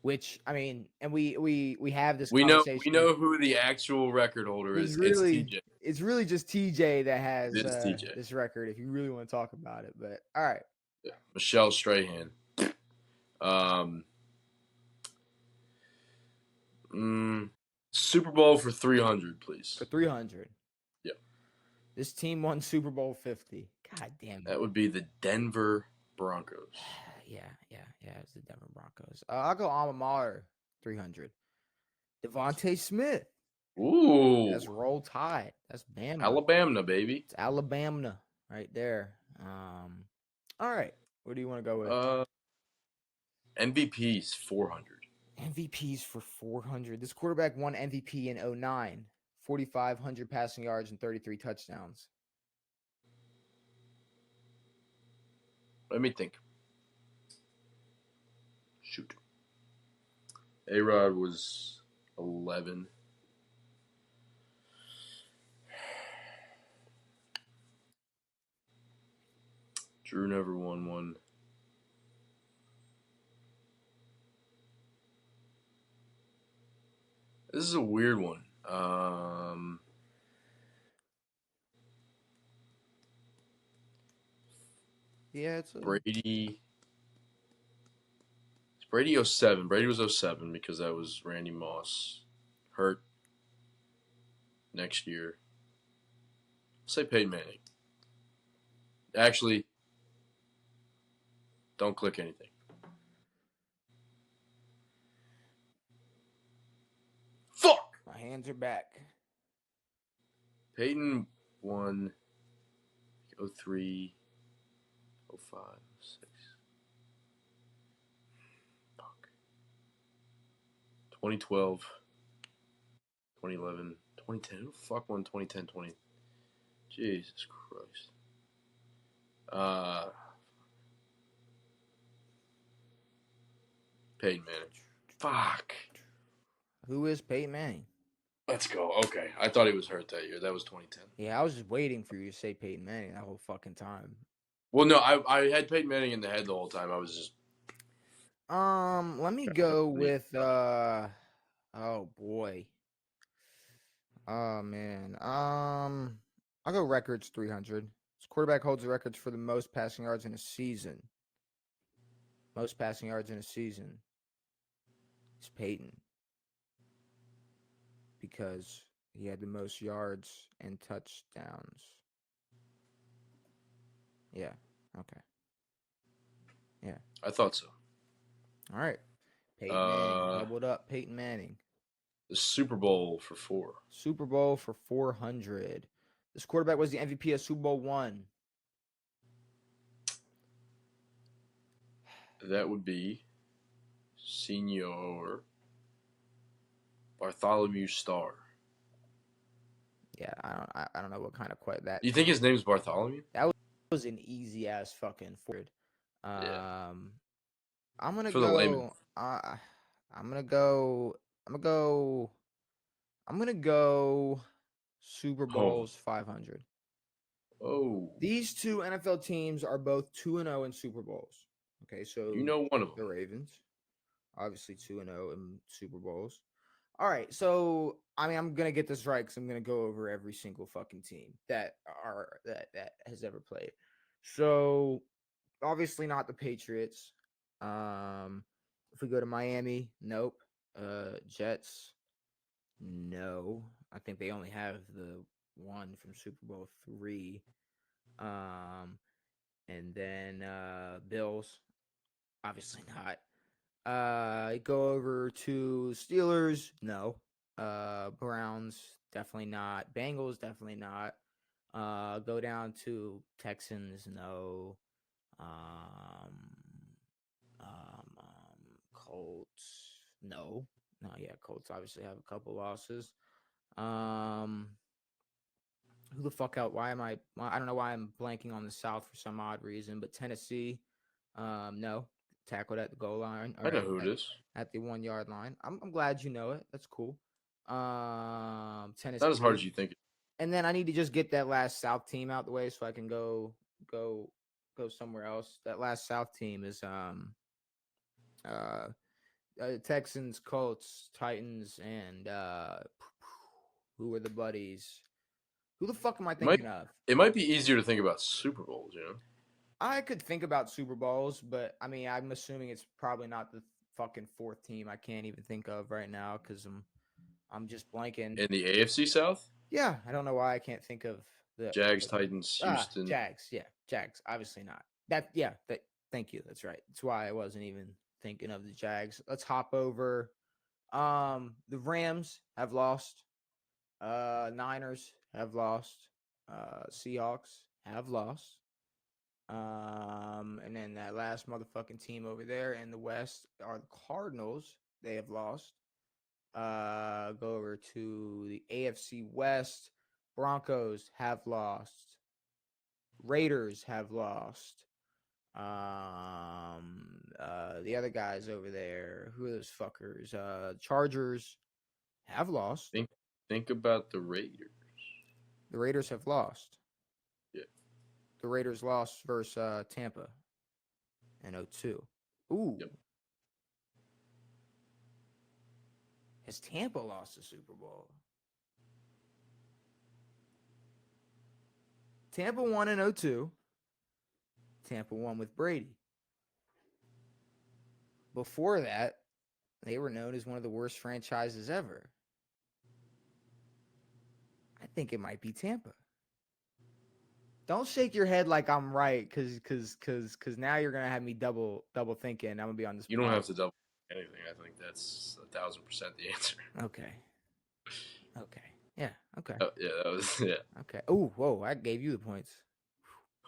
Which I mean, and we have this conversation. We know who the actual record holder is. It's TJ. It's really just TJ that has TJ. this record. If you really want to talk about it, but all right. Yeah. Michelle Strahan. Super Bowl for 300, please. For 300. Yeah. This team won Super Bowl 50. God damn it. That would be the Denver Broncos. Yeah. It's the Denver Broncos. I'll go alma mater 300. Devonta Smith. Ooh. That's Roll Tide. That's Bama. Alabama, baby. It's Alabama right there. All right. What do you want to go with? MVPs 400. MVPs for 400. This quarterback won MVP in 09. 4,500 passing yards and 33 touchdowns. Let me think. Shoot. A-Rod was 11. Drew never won one. This is a weird one. Yeah, it's Brady. It's Brady 07. Brady was 07 because that was Randy Moss hurt next year. I'll say Peyton Manning. Actually, don't click anything. Fuck! My hands are back. Peyton won 03, 05. Fuck. 2012, 2011, 2010. Who the fuck won 2010, 20? Jesus Christ. Peyton Manning. Fuck. Who is Peyton Manning? Let's go. Okay. I thought he was hurt that year. That was 2010. Yeah, I was just waiting for you to say Peyton Manning that whole fucking time. Well, no, I had Peyton Manning in the head the whole time. I was just. Let me go with oh boy. Oh man. I'll go records 300. This quarterback holds the records for the most passing yards in a season. Most passing yards in a season. It's Peyton. Because he had the most yards and touchdowns. Yeah. Okay. Yeah. I thought so. All right. Peyton Manning. Doubled up Peyton Manning. The Super Bowl for 4. Super Bowl for 400. This quarterback was the MVP of Super Bowl 1. That would be Senior Bartholomew Starr. Yeah, I don't know what kind of that. You think his name's Bartholomew? That was an easy ass fucking forward. Yeah. I'm gonna For the layman. I'm gonna go Super Bowls 500. Oh. These two NFL teams are both 2-0 in Super Bowls. Okay, so You know one of the them. Ravens, obviously 2-0 in Super Bowls. All right, so I mean, I'm gonna get this right because I'm gonna go over every single fucking team that has ever played. So obviously not the Patriots. If we go to Miami, nope. Jets, no. I think they only have the one from Super Bowl 3. And then Bills, obviously not. Go over to Steelers, no. Browns, definitely not. Bengals, definitely not. Go down to Texans, no. Colts, no. No, yeah, Colts obviously have a couple losses. Who the fuck out? Why am I don't know why I'm blanking on the South for some odd reason, but Tennessee, no. Tackled at the goal line. I know who it is. At the 1 yard line. I'm glad you know it. That's cool. Tennessee. Not as hard as you think. And then I need to just get that last South team out the way so I can go somewhere else. That last South team is Texans, Colts, Titans, and who are the buddies? Who the fuck am I thinking of? It might be easier to think about Super Bowls, you know? I could think about Super Bowls, but I mean, I'm assuming it's probably not the fucking fourth team I can't even think of right now because I'm just blanking. In the AFC South? Yeah, I don't know why I can't think of the Jags, Titans, Houston. Jags, yeah, Jags. Obviously not. Thank you. That's right. That's why I wasn't even thinking of the Jags. Let's hop over. The Rams have lost. Niners have lost. Seahawks have lost. And then that last motherfucking team over there in the West are the Cardinals. They have lost. Go over to the AFC West. Broncos have lost. Raiders have lost. The other guys over there, who are those fuckers? Chargers have lost. Think about the Raiders. The Raiders have lost. Yeah. The Raiders lost versus Tampa in 2002. Ooh. Yep. Has Tampa lost the Super Bowl? Tampa won in 2002. Tampa won with Brady. Before that, they were known as one of the worst franchises ever. I think it might be Tampa. Don't shake your head like I'm right, cause now you're gonna have me double thinking. I'm gonna be on this. You don't have to double anything. I think that's 1,000% the answer. Okay. Yeah. Okay. Yeah, that was. Yeah. Okay. Oh, whoa! I gave you the points.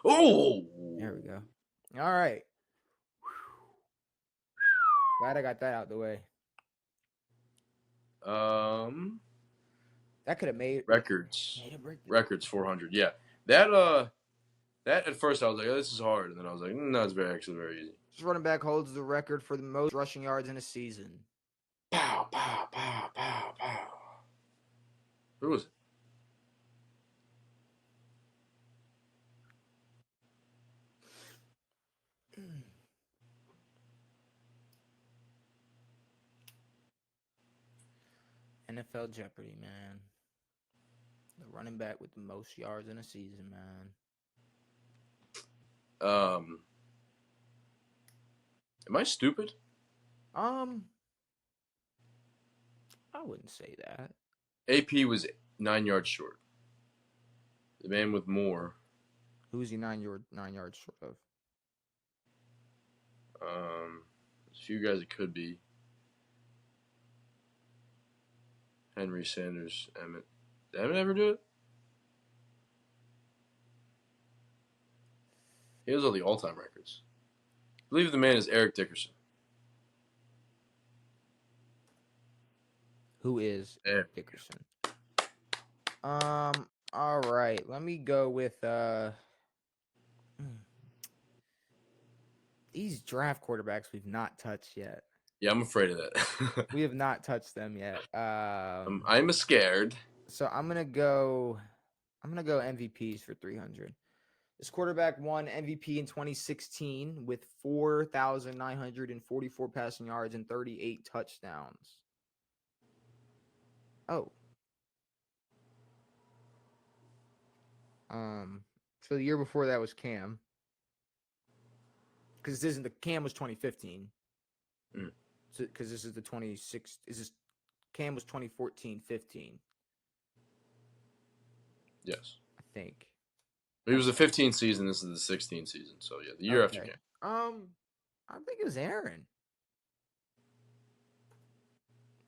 Oh. There we go. All right. Glad I got that out the way. That could have Records. made a break. Records 400. Yeah. That at first I was like, oh, this is hard, and then I was like, no, it's actually very easy. This running back holds the record for the most rushing yards in a season. Pow, pow, pow, pow, pow. Who was it? NFL Jeopardy, man. The running back with the most yards in a season, man. Am I stupid? I wouldn't say that. AP was 9 yards short. The man with more. Who's he 9 yards short of? There's a few guys it could be. Henry, Sanders, Emmett. Did Emmett ever do it? He has all the all-time records. I believe the man is Eric Dickerson. Who is Eric Dickerson? All right. Let me go with these draft quarterbacks we've not touched yet. Yeah, I'm afraid of that. We have not touched them yet. I'm scared. So I'm gonna go MVPs for 300. This quarterback won MVP in 2016 with 4,944 passing yards and 38 touchdowns. Oh. So the year before that was Cam. Because this isn't the Cam was 2015. So because this is the 26. Is this Cam was 2014-15? Yes. I think. It was the 15th season. This is the 16th season. So yeah, the year after Cam. I think it was Aaron.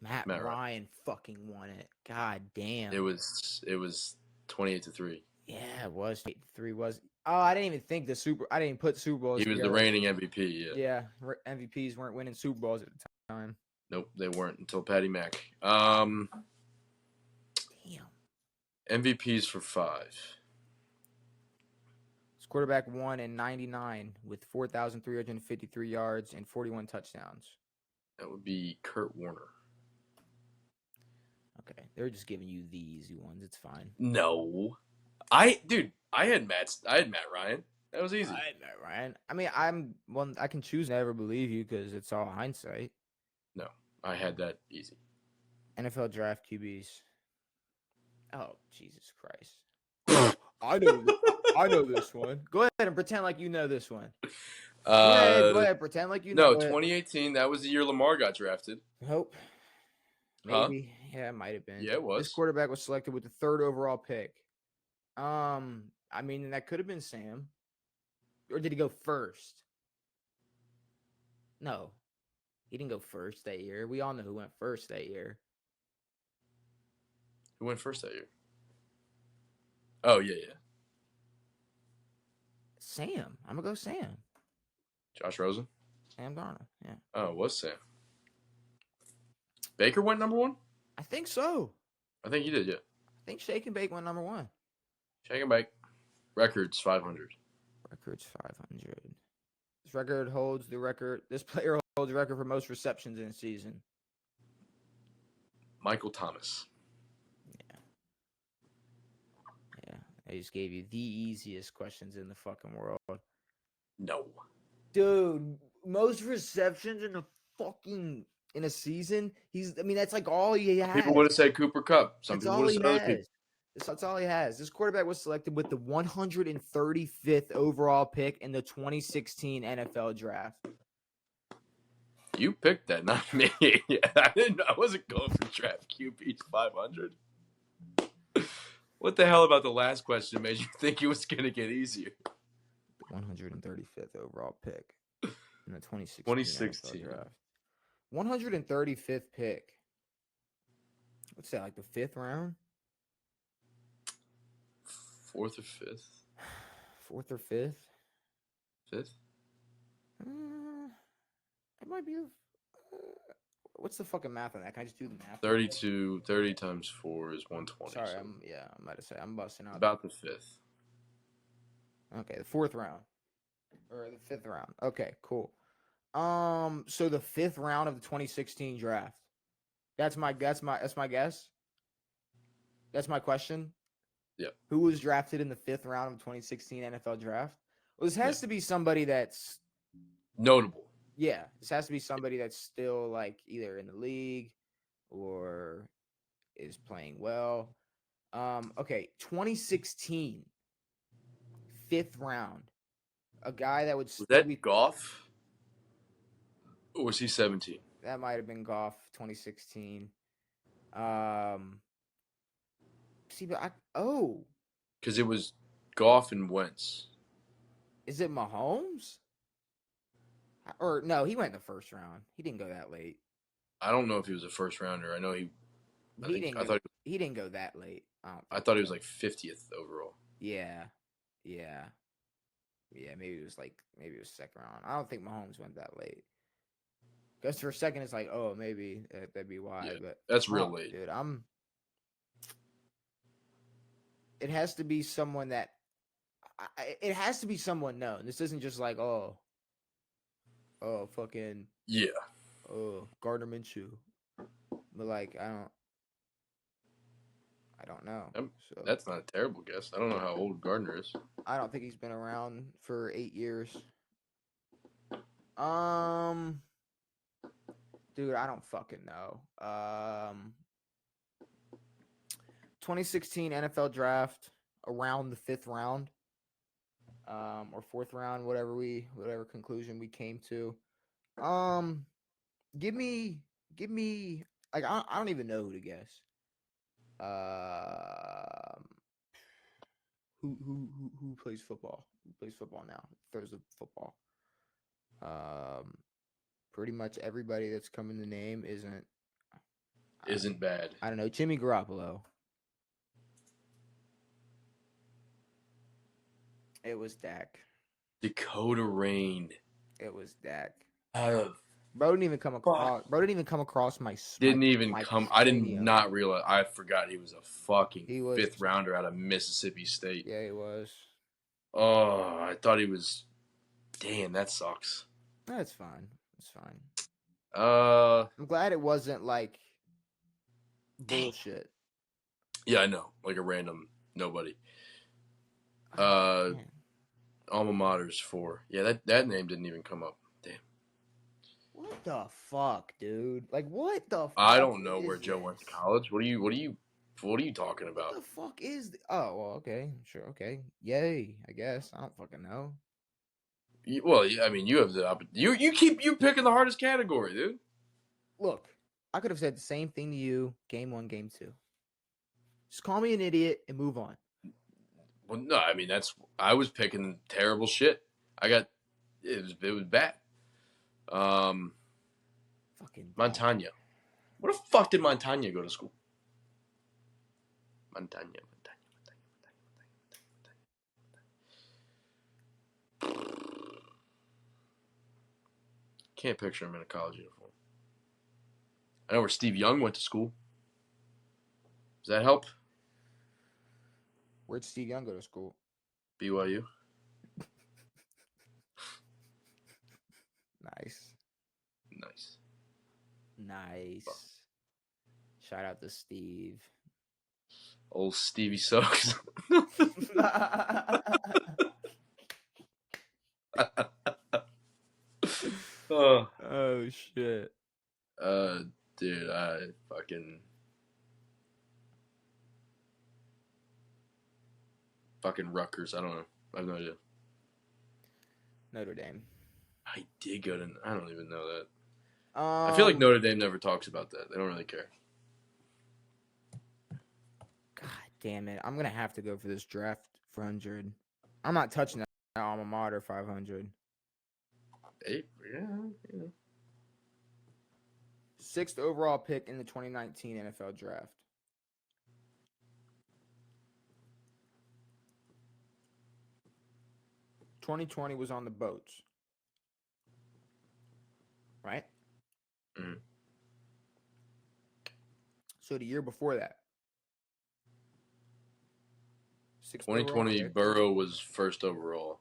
Matt Ryan fucking won it. God damn. It was 28-3. Yeah, it was 8-3. Was I didn't even think I didn't put Super Bowls. He was together. the reigning MVP. Yeah, MVPs weren't winning Super Bowls at the time. Nope, they weren't until Patty Mac. Damn. MVPs for 5. This quarterback won in '99 with 4,353 yards and 41 touchdowns. That would be Kurt Warner. Okay, they're just giving you the easy ones. It's fine. No, I had Matt Ryan. That was easy. I had Matt Ryan. I mean, I can choose to never believe you because it's all hindsight. No, I had that easy. NFL draft QBs. Oh, Jesus Christ. I know this one. Go ahead and pretend like you know this one. Go ahead, pretend like you know. No, 2018, that was the year Lamar got drafted. Nope. Maybe. Huh? Yeah, it might have been. Yeah, it was. This quarterback was selected with the 3rd overall pick. I mean, that could have been Sam. Or did he go first? No. He didn't go first that year. We all know who went first that year. Who went first that year? Oh, yeah. Sam. I'm going to go Sam. Josh Rosen? Sam Darnold, yeah. Oh, it was Sam. Baker went number 1? I think so. I think he did, yeah. I think Shake and Bake went number 1. Shake and Bake. Records 500. Records 500. This player holds the record for most receptions in a season. Michael Thomas. Yeah. I just gave you the easiest questions in the fucking world. No. Dude, most receptions in a season. That's like all he has. People would have said Cooper Kupp. Some that's people all would he have said other has. people. That's all he has. This quarterback was selected with the 135th overall pick in the 2016 NFL draft. You picked that, not me. I wasn't going for draft QBs 500. What the hell about the last question made you think it was going to get easier? The 135th overall pick in the 2016 NFL draft. 135th pick. What's that, like the 5th round? 4th or 5th? 4th or 5th? 5th? It might be. What's the fucking math on that? Can I just do the math? 32, 30 times 4 is 120. Sorry, So I'm about to say I'm busting out. about the fifth. Okay, the fourth round or the fifth round. Okay, cool. So the fifth round of the 2016 draft. That's my guess. That's my guess. That's my question. Yep. Who was drafted in the fifth round of 2016 NFL draft? Well, this has Yep. to be somebody that's Notable. yeah. This has to be somebody that's still like either in the league or is playing well. Okay, 2016 fifth round. A guy that would Was still be that Goff? Or was he 17? that might have been Goff 2016. Um, see, but Because it was Goff and Wentz. is it Mahomes? Or no, he went in the first round. He didn't go that late. I don't know if he was a first rounder. I know he. He didn't go. He didn't go that late. I thought he was like 50th overall. Yeah, yeah, yeah. Maybe it was second round. I don't think Mahomes went that late. Because for a second it's like, oh, maybe that'd be why. Yeah, but that's real late, dude. It has to be someone that. It has to be someone known. This isn't just like fucking Yeah. Gardner Minshew. But like I don't know. So That's not a terrible guess. I don't know how old Gardner is. I don't think he's been around for 8 years. Dude, I don't fucking know. 2016 NFL draft around the fifth round, or fourth round, whatever conclusion we came to. Give me, like I don't even know who to guess. Who plays football? Who plays football now? Throws the football. Pretty much everybody that's coming to name Isn't bad. I don't know. Jimmy Garoppolo. It was Dak. Dakota Rain. It was Dak. Bro didn't even come across. Bro didn't even come across my. Didn't even my come. I did cranium. not realize. I forgot he was a fucking was fifth rounder out of Mississippi State. Yeah, he was. Oh, I thought he was. Damn, that sucks. That's fine. It's fine. I'm glad it wasn't like bullshit. Yeah, I know. Like a random nobody. Alma mater's for. Yeah, that name didn't even come up. Damn. What the fuck, dude? Like, what the fuck? I don't know where Joe went to college. What are you talking about? What the fuck is? Oh, well, okay, sure, okay, yay. I guess I don't fucking know. Well, I mean, you have the you keep picking the hardest category, dude. Look, I could have said the same thing to you. Game 1, game 2. Just call me an idiot and move on. Well, no, I mean I was picking terrible shit. It was bad. Fucking Montagna. Where the fuck did Montagna go to school? Montagna. Can't picture him in a college uniform. I know where Steve Young went to school. Does that help? Where'd Steve Young go to school? BYU. Nice. Shout out to Steve. Old Stevie sucks. Oh shit. Dude, I fucking Rutgers. I don't know. I have no idea. Notre Dame. I did go to. I don't even know that. I feel like Notre Dame never talks about that. They don't really care. God damn it! I'm gonna have to go for this draft for 100. I'm not touching that alma mater 500. Yeah. 6th overall pick in the 2019 NFL draft. '2020 was on the boats. right? Mhm. So the year before that, 6th overall 2020, pick. Burrow was first overall.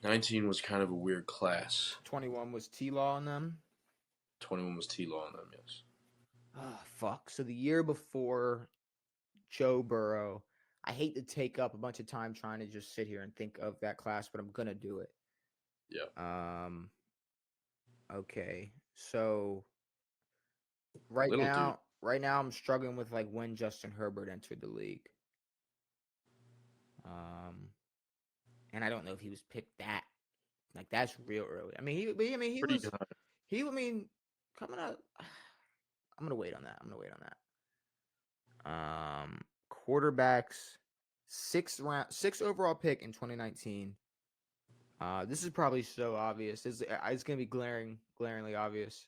19 was kind of a weird class. 21 was T-Law on them. 21 was T-Law on them, yes. Oh, fuck. So the year before Joe Burrow, I hate to take up a bunch of time trying to just sit here and think of that class, but I'm going to do it. Yeah. Okay. So right Little dude. now I'm struggling with like when Justin Herbert entered the league. And I don't know if he was picked that. Like that's real early. I mean, he Pretty was high. he I mean coming up. I'm gonna wait on that. Quarterbacks, sixth overall pick in 2019. This is probably so obvious. It's gonna be glaringly obvious.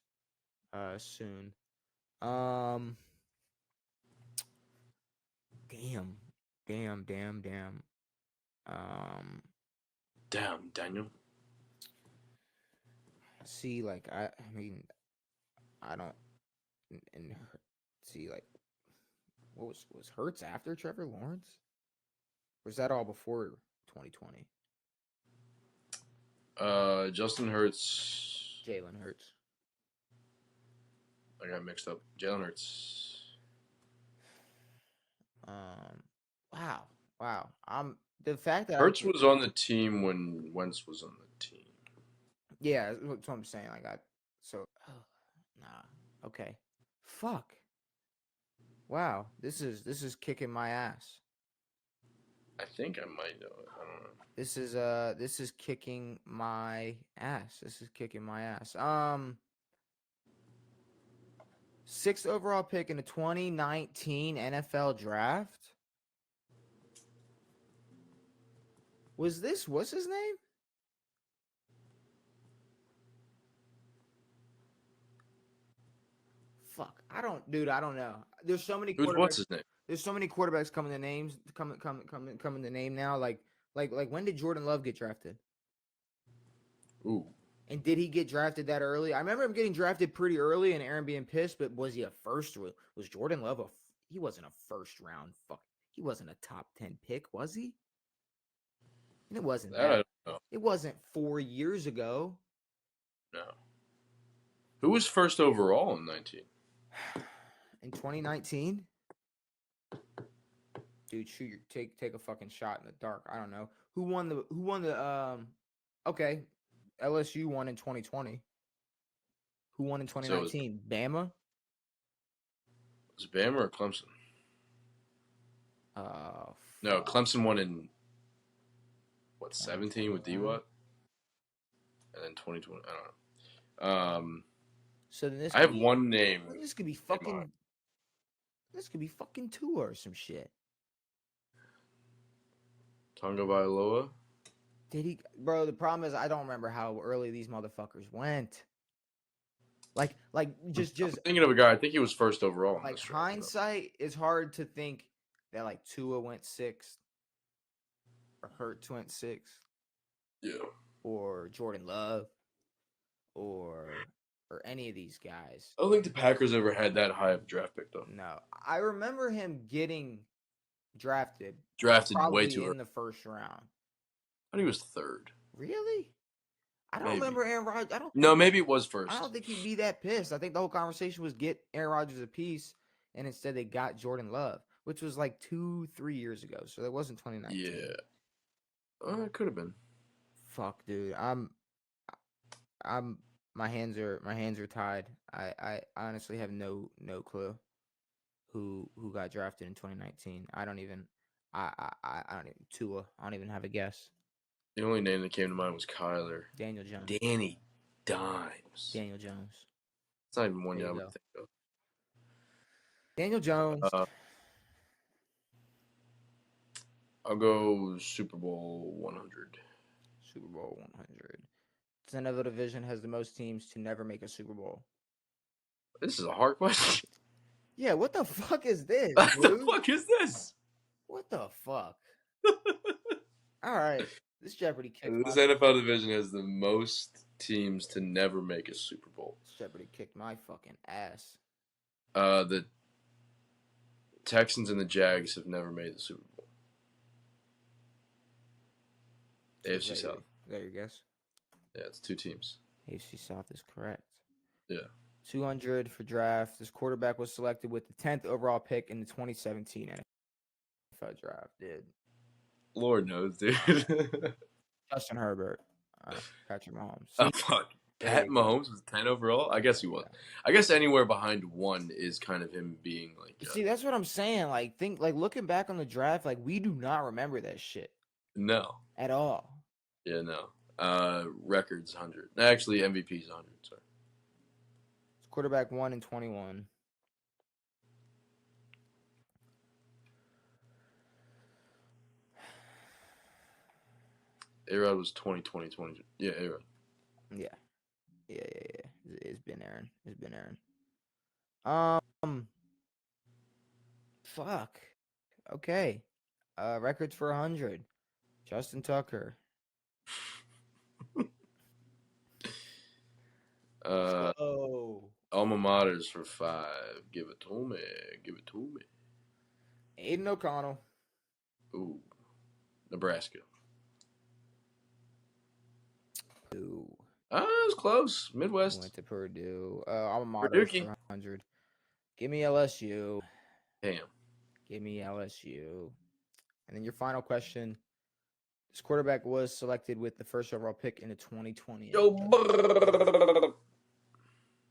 Soon. Um, damn, damn. Um, Damn, Daniel. see, like I mean, I don't and see like what was Hurts after Trevor Lawrence? Or was that all before 2020? Justin Hurts. Jalen Hurts. I got mixed up. Jalen Hurts. Um, wow. The fact that I Hurts can, was on the team when Wentz was on the team. yeah, that's what I'm saying. Nah. Okay. Fuck. Wow. This is kicking my ass. I think I might know it. I don't know. This is kicking my ass. This is kicking my ass. Sixth overall pick in the 2019 NFL draft. What's his name? Fuck. I don't know. There's so many What's quarterbacks. his name? There's so many quarterbacks coming to names coming to name now. Like when did Jordan Love get drafted? Ooh. And did he get drafted that early? I remember him getting drafted pretty early and Aaron being pissed, but was he a first? Was Jordan Love he wasn't a first round fuck. He wasn't a top 10 pick, was he? And it wasn't That I that. don't know. It wasn't 4 years ago. No. Who was first overall in 19? In 2019? Dude, shoot your take a fucking shot in the dark. I don't know. Who won the okay. LSU won in 2020. Who won in So it was 2019? Bama? Bama or Clemson? No, Fuck. Clemson won in what 17 with 2021. D-Watt, and then 2020. I don't know. So then I have one name. this could be in fucking mind. this could be fucking Tua or some shit. Tonga Vailoa. Did he, bro? The problem is I don't remember how early these motherfuckers went. Like just I'm thinking of a guy. I think he was first overall. like hindsight, it's hard to think that like Tua went sixth or Hurts went sixth. Yeah. Or Jordan Love or any of these guys. I don't think the Packers ever had that high of a draft pick though. No. I remember him getting drafted Drafted probably way too in early. the first round. I think he was third. Really? I don't Maybe. remember Aaron Rodgers. No, maybe it was first. I don't think he'd be that pissed. I think the whole conversation was get Aaron Rodgers a piece, and instead they got Jordan Love, which was like 2-3 years ago. So that wasn't 2019. Yeah. It could have been. Fuck, dude. My hands are tied. I honestly have no clue who got drafted in 2019. I don't even Tua. I don't even have a guess. The only name that came to mind was Kyler. Daniel Jones. Danny Dimes. Daniel Jones. It's not even one There I you would go. think of. Daniel Jones. I'll go Super Bowl 100. Super Bowl 100. The NFL division has the most teams to never make a Super Bowl. This is a hard question. Yeah, what the fuck is this, What dude? the fuck is this? What the fuck? All right, this Jeopardy kicked This NFL division has the most teams to never make a Super Bowl. Jeopardy kicked my fucking ass. The Texans and the Jags have never made the Super Bowl. AFC South. Is that your guess? Yeah, it's 2 teams. AFC South is correct. Yeah. 200 for draft. This quarterback was selected with the 10th overall pick in the 2017 NFL draft, dude. Lord knows, dude. Justin Herbert. Patrick Mahomes. Oh, fuck. Pat Mahomes was 10 overall? I guess he was. Yeah. I guess anywhere behind 1 is kind of him being like... See, that's what I'm saying. Looking back on the draft, we do not remember that shit. No. At all. Yeah, no. Records 100. Actually, MVP's 100, sorry. Quarterback 1 in 21. A-Rod was 2020. Yeah, A-Rod. Yeah. It's been Aaron. Fuck. Okay. Records for 100. Justin Tucker. Alma maters for 5. Give it to me. Aiden O'Connell. Ooh. Nebraska. Ooh. It was close. Midwest. Went to Purdue. Alma mater for 100. Give me LSU. Damn. Give me LSU. And then your final question. This quarterback was selected with the first overall pick in the 2020.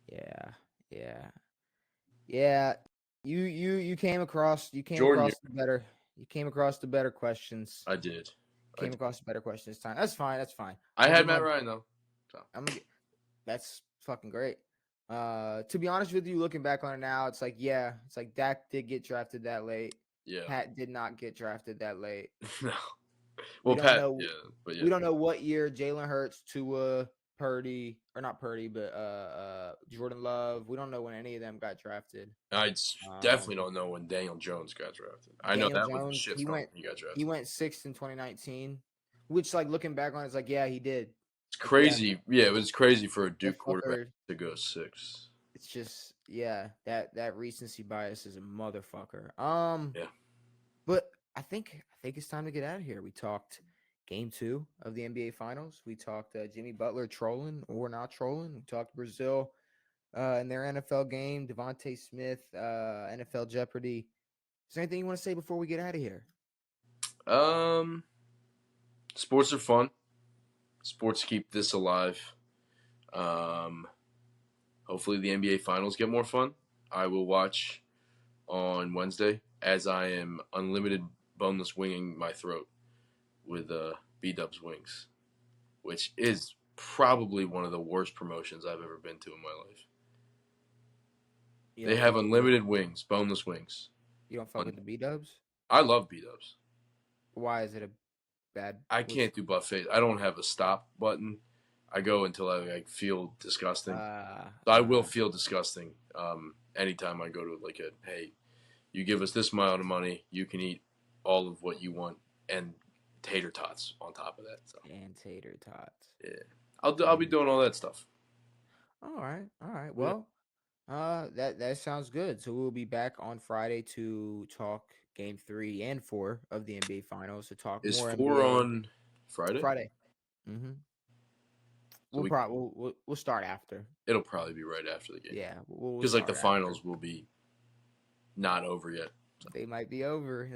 Yeah. You came across the better questions. I did. Came across the better questions this time. That's fine. I had Matt Ryan though. So. That's fucking great. To be honest with you, looking back on it now, it's like Dak did get drafted that late. Yeah. Pat did not get drafted that late. No. Well, we don't know what year Jalen Hurts, Tua, Purdy, or not Purdy, but Jordan Love. We don't know when any of them got drafted. I definitely don't know when Daniel Jones got drafted. I know that was a shit he got drafted. He went 6th in 2019, which looking back on it, it's he did. It's crazy. Yeah, it was crazy for a Duke quarterback to go 6. It's just that recency bias is a motherfucker. Yeah. But I think it's time to get out of here. We talked Game 2 of the NBA Finals. We talked Jimmy Butler trolling or not trolling. We talked Brazil in their NFL game. Devonta Smith, NFL Jeopardy. Is there anything you want to say before we get out of here? Sports are fun. Sports keep this alive. Hopefully the NBA Finals get more fun. I will watch on Wednesday as I am unlimited boneless winging my throat with B-Dubs wings, which is probably one of the worst promotions I've ever been to in my life. They have unlimited wings, boneless wings. You don't fuck with the B-Dubs? I love B-Dubs. Why is it a bad? I can't do buffets. I don't have a stop button. I go until I feel disgusting. I will feel disgusting anytime I go to hey, you give us this amount of money, you can eat all of what you want and tater tots on top of that. So. And tater tots. Yeah, I'll be doing all that stuff. All right. Well, that sounds good. So we'll be back on Friday to talk Game 3 and 4 of the NBA Finals. To talk Is more. 4 NBA. On Friday? Friday. Mm-hmm. So we'll start after. It'll probably be right after the game. Yeah, because the finals will be not over yet. So. They might be over.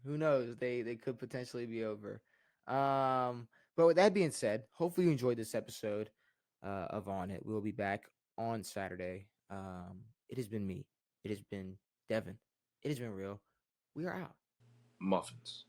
Who knows? They could potentially be over. But with that being said, hopefully you enjoyed this episode of On It. We'll be back on Saturday. It has been me. It has been Devin. It has been real. We are out. Muffins.